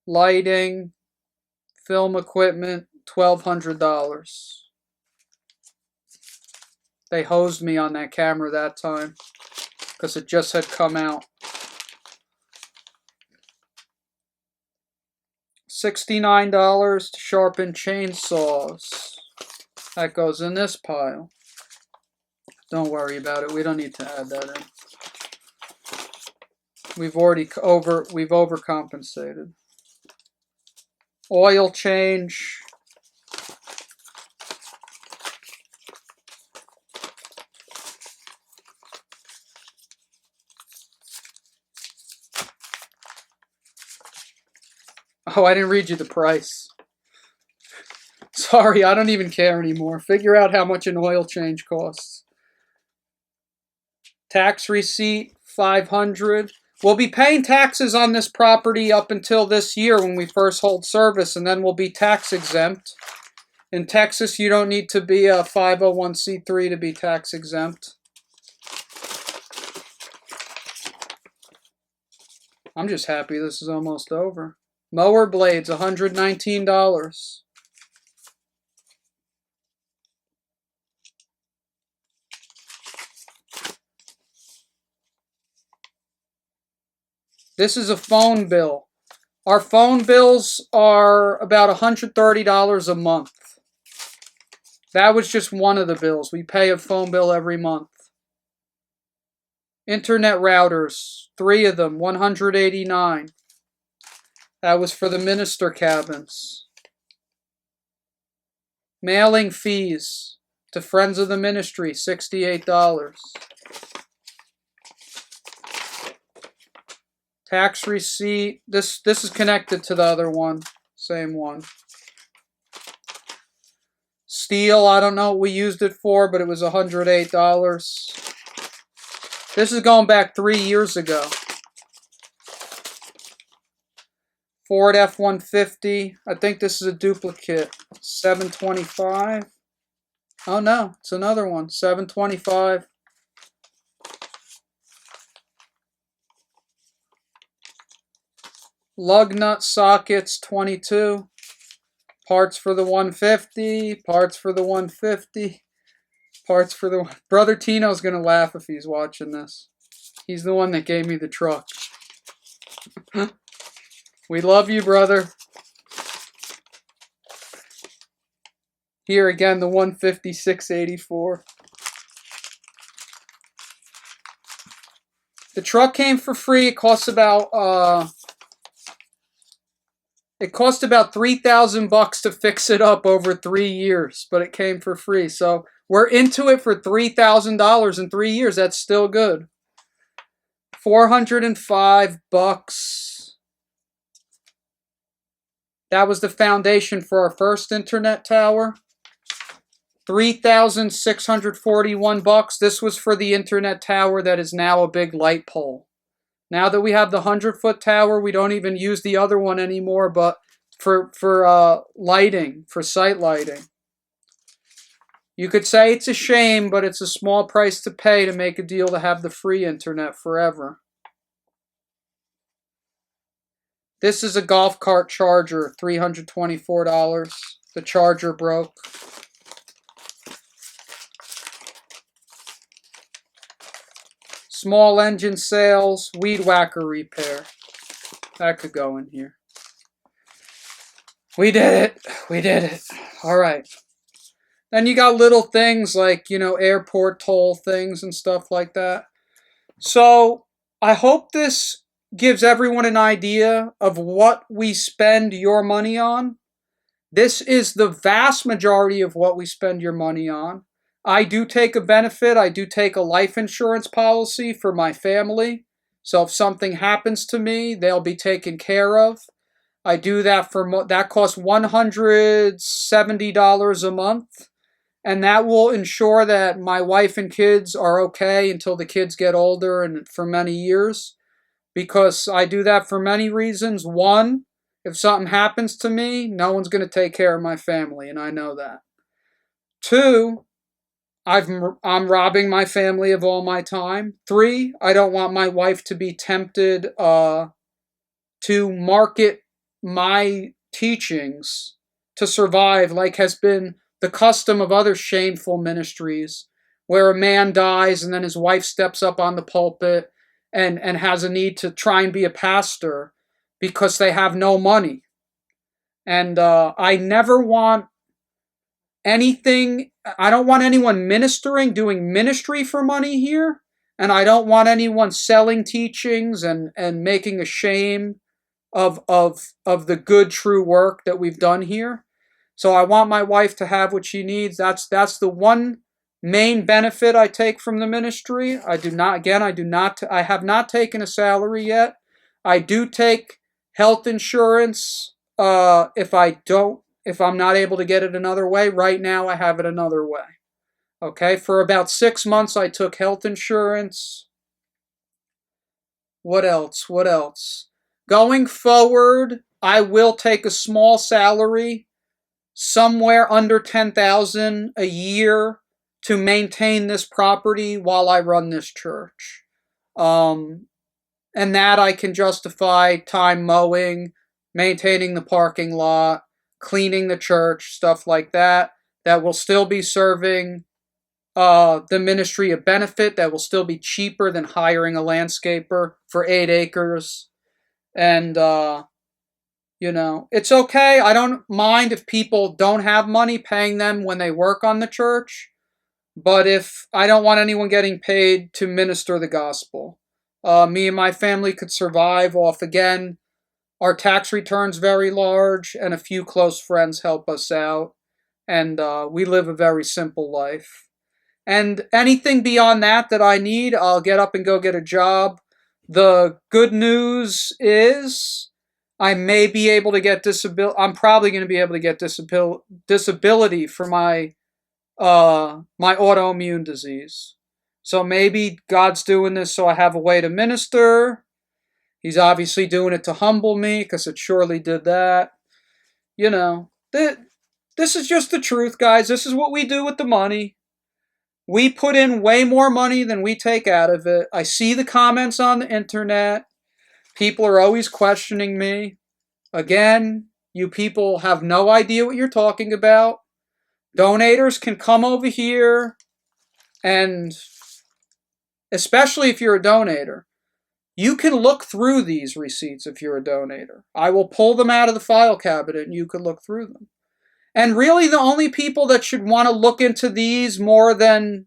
Lighting, film equipment, $1,200. They hosed me on that camera that time because it just had come out. $69 to sharpen chainsaws. That goes in this pile. Don't worry about it. We don't need to add that in. We've overcompensated. Oil change. Oh, I didn't read you the price. Sorry, I don't even care anymore. Figure out how much an oil change costs. Tax receipt, $500. We'll be paying taxes on this property up until this year when we first hold service, and then we'll be tax exempt. In Texas, you don't need to be a 501c3 to be tax exempt. I'm just happy this is almost over. Mower blades, $119. This is a phone bill. Our phone bills are about $130 a month. That was just one of the bills. We pay a phone bill every month. Internet routers, 3 of them, $189. That was for the minister cabins. Mailing fees to Friends of the Ministry, $68. Tax receipt. This is connected to the other one. Same one. Steel, I don't know what we used it for, but it was $108. This is going back 3 years ago. Ford F-150. I think this is a duplicate. $725. Oh no, it's another one. $725. Lug nut sockets, 22. Parts for the 150. Parts for the 150. Parts for the... Brother Tino's going to laugh if he's watching this. He's the one that gave me the truck. We love you, brother. Here again, the 150 684. The truck came for free. It costs about $3,000 to fix it up over 3 years, but it came for free. So we're into it for $3,000 in 3 years. That's still good. $405. That was the foundation for our first internet tower. $3,641. This was for the internet tower that is now a big light pole. Now that we have the 100-foot tower, we don't even use the other one anymore, but for lighting, for site lighting. You could say it's a shame, but it's a small price to pay to make a deal to have the free internet forever. This is a golf cart charger, $324. The charger broke. Small engine sales, weed whacker repair. That could go in here. We did it. We did it. All right. Then you got little things like, airport toll things and stuff like that. So I hope this gives everyone an idea of what we spend your money on. This is the vast majority of what we spend your money on. I do take a benefit. I do take a life insurance policy for my family. So if something happens to me, they'll be taken care of. I do that that costs $170 a month. And that will ensure that my wife and kids are okay until the kids get older and for many years. Because I do that for many reasons. One, if something happens to me, no one's going to take care of my family, and I know that. Two, I'm robbing my family of all my time. Three, I don't want my wife to be tempted to market my teachings to survive, like has been the custom of other shameful ministries, where a man dies and then his wife steps up on the pulpit and has a need to try and be a pastor because they have no money. And I never want anything, I don't want anyone doing ministry for money here, and I don't want anyone selling teachings and making a shame of the good, true work that we've done here. So I want my wife to have what she needs. That's the one main benefit I take from the ministry. I have not taken a salary yet. I do take health insurance if I'm not able to get it another way. Right now I have it another way. Okay, for about 6 months I took health insurance. What else? Going forward, I will take a small salary, somewhere under $10,000 a year, to maintain this property while I run this church. And that I can justify time mowing, maintaining the parking lot, cleaning the church, stuff like that. That will still be serving the ministry a benefit. That will still be cheaper than hiring a landscaper for 8 acres. And, it's okay. I don't mind if people don't have money, paying them when they work on the church. But if I don't want anyone getting paid to minister the gospel. Me and my family could survive off, again, our tax returns very large, and a few close friends help us out. And we live a very simple life. And anything beyond that I need, I'll get up and go get a job. The good news is I may be able to get disability. I'm probably going to be able to get disability for my autoimmune disease. So maybe God's doing this so I have a way to minister. He's obviously doing it to humble me, because it surely did that. This is just the truth, guys. This is what we do with the money. We put in way more money than we take out of it. I see the comments on the internet. People are always questioning me. Again, you people have no idea what you're talking about. Donators can come over here, and especially if you're a donator, you can look through these receipts if you're a donator. I will pull them out of the file cabinet and you can look through them. And really the only people that should want to look into these more than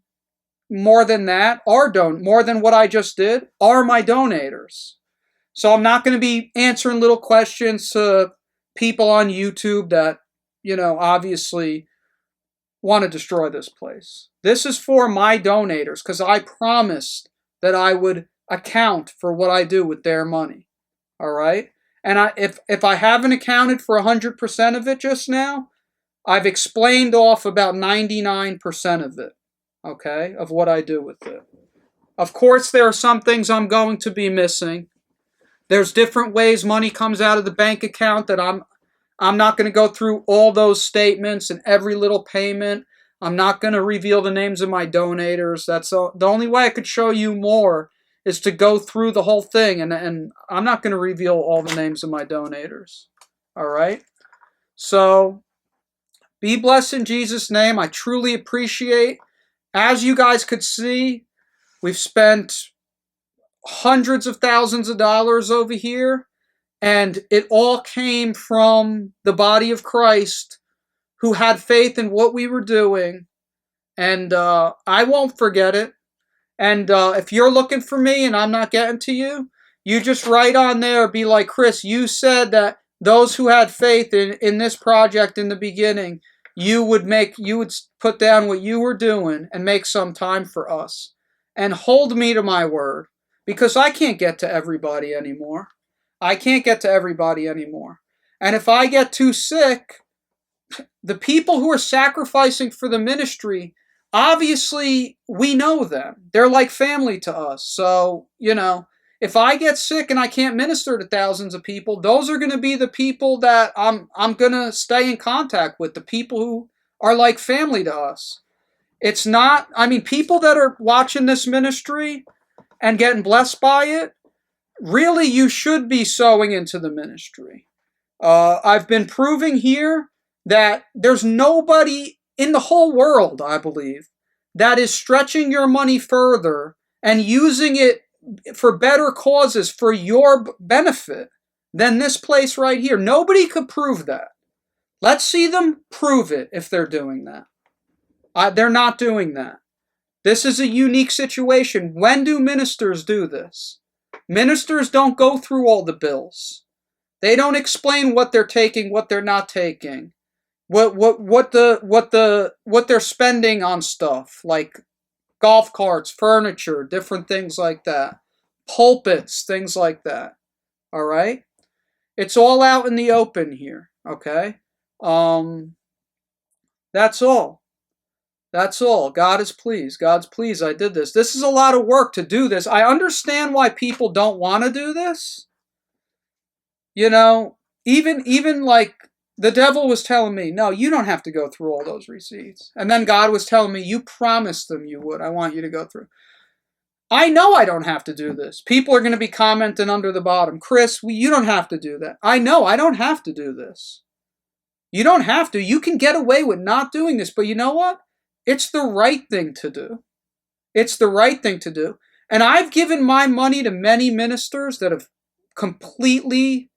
that are more than what I just did are my donators. So I'm not going to be answering little questions to people on YouTube that, obviously want to destroy this place. This is for my donators because I promised that I would account for what I do with their money. All right? And if I haven't accounted for 100% of it just now, I've explained off about 99% of it, okay, of what I do with it. Of course, there are some things I'm going to be missing. There's different ways money comes out of the bank account that I'm not going to go through all those statements and every little payment. I'm not going to reveal the names of my donators. That's the only way I could show you more is to go through the whole thing, and I'm not going to reveal all the names of my donators. All right? So, be blessed in Jesus' name. I truly appreciate. As you guys could see, we've spent hundreds of thousands of dollars over here, and it all came from the body of Christ who had faith in what we were doing, and I won't forget it. And if you're looking for me and I'm not getting to you, you just write on there, be like, Chris, you said that those who had faith in this project in the beginning, you would put down what you were doing and make some time for us. And hold me to my word, because I can't get to everybody anymore. I can't get to everybody anymore. And if I get too sick, the people who are sacrificing for the ministry, obviously, we know them. They're like family to us. So, if I get sick and I can't minister to thousands of people, those are going to be the people that I'm going to stay in contact with, the people who are like family to us. It's not, people that are watching this ministry and getting blessed by it, really, you should be sowing into the ministry. I've been proving here that there's nobody in the whole world, I believe, that is stretching your money further and using it for better causes for your benefit than this place right here. Nobody could prove that. Let's see them prove it if they're doing that. They're not doing that. This is a unique situation. When do ministers do this? Ministers don't go through all the bills. They don't explain what they're taking, what they're not taking, what they're spending on stuff like golf carts, furniture, different things like that, pulpits, things like that. All right, it's all out in the open here. Okay, that's all. That's all. God is pleased. God's pleased I did this. This is a lot of work to do this. I understand why people don't want to do this. Even like the devil was telling me, no, you don't have to go through all those receipts. And then God was telling me, you promised them you would. I want you to go through. I know I don't have to do this. People are going to be commenting under the bottom. Chris, you don't have to do that. I know I don't have to do this. You don't have to. You can get away with not doing this. But you know what? It's the right thing to do. It's the right thing to do. And I've given my money to many ministers that have completely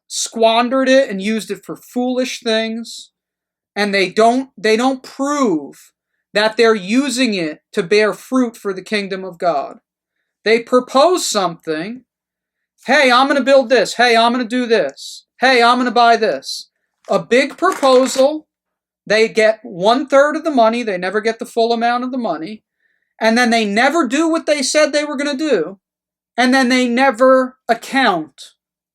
squandered it and used it for foolish things, and they don't prove that they're using it to bear fruit for the kingdom of God. They propose something. Hey, I'm going to build this. Hey, I'm going to do this. Hey, I'm going to buy this. A big proposal. They get 1/3 of the money. They never get the full amount of the money. And then they never do what they said they were going to do. And then they never account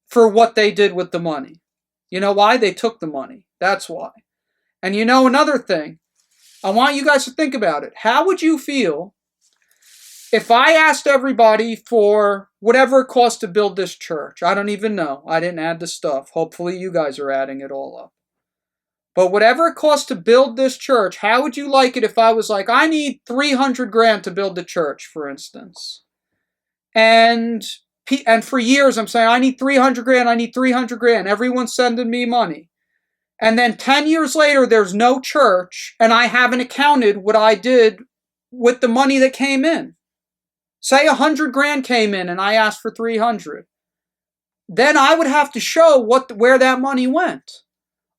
for what they did with the money. You know why? They took the money. That's why. And another thing, I want you guys to think about it. How would you feel if I asked everybody for whatever it costs to build this church? I don't even know. I didn't add the stuff. Hopefully you guys are adding it all up. But whatever it costs to build this church, how would you like it if I was like, I need $300,000 to build the church, for instance? And And for years I'm saying, I need 300 grand, I need 300 grand. Everyone's sending me money. And then 10 years later, there's no church, and I haven't accounted what I did with the money that came in. Say 100 grand came in and I asked for 300. Then I would have to show where that money went.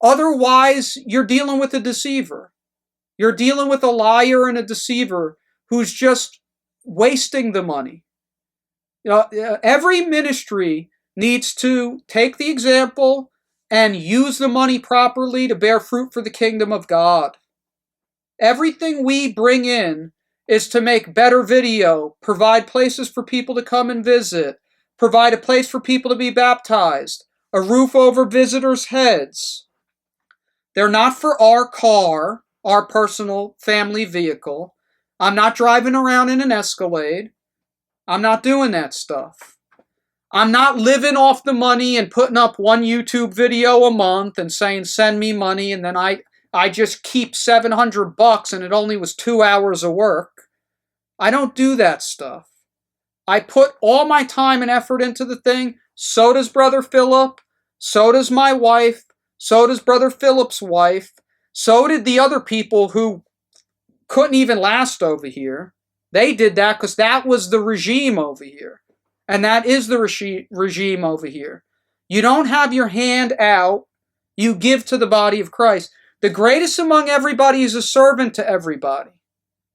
Otherwise, you're dealing with a deceiver. You're dealing with a liar and a deceiver who's just wasting the money. Every ministry needs to take the example and use the money properly to bear fruit for the kingdom of God. Everything we bring in is to make better video, provide places for people to come and visit, provide a place for people to be baptized, a roof over visitors' heads. They're not for our car, our personal family vehicle. I'm not driving around in an Escalade. I'm not doing that stuff. I'm not living off the money and putting up one YouTube video a month and saying, send me money, and then I just keep $700 and it only was 2 hours of work. I don't do that stuff. I put all my time and effort into the thing. So does Brother Philip. So does my wife. So does Brother Philip's wife. So did the other people who couldn't even last over here. They did that because that was the regime over here. And that is the regime over here. You don't have your hand out. You give to the body of Christ. The greatest among everybody is a servant to everybody.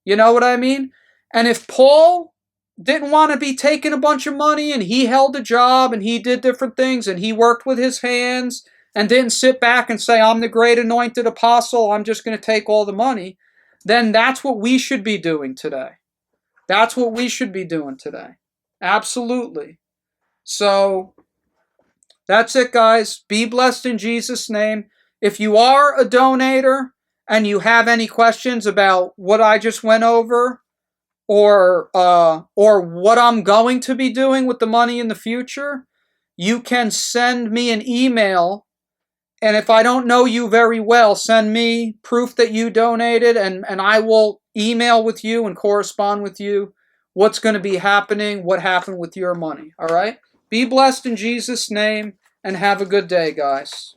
You know what I mean? And if Paul didn't want to be taking a bunch of money and he held a job and he did different things and he worked with his hands and didn't sit back and say, I'm the great anointed apostle, I'm just going to take all the money, then that's what we should be doing today. That's what we should be doing today. Absolutely. So that's it, guys. Be blessed in Jesus' name. If you are a donator and you have any questions about what I just went over, or what I'm going to be doing with the money in the future, you can send me an email. And if I don't know you very well, send me proof that you donated, and I will email with you and correspond with you what's going to be happening, what happened with your money. All right? Be blessed in Jesus' name, and have a good day, guys.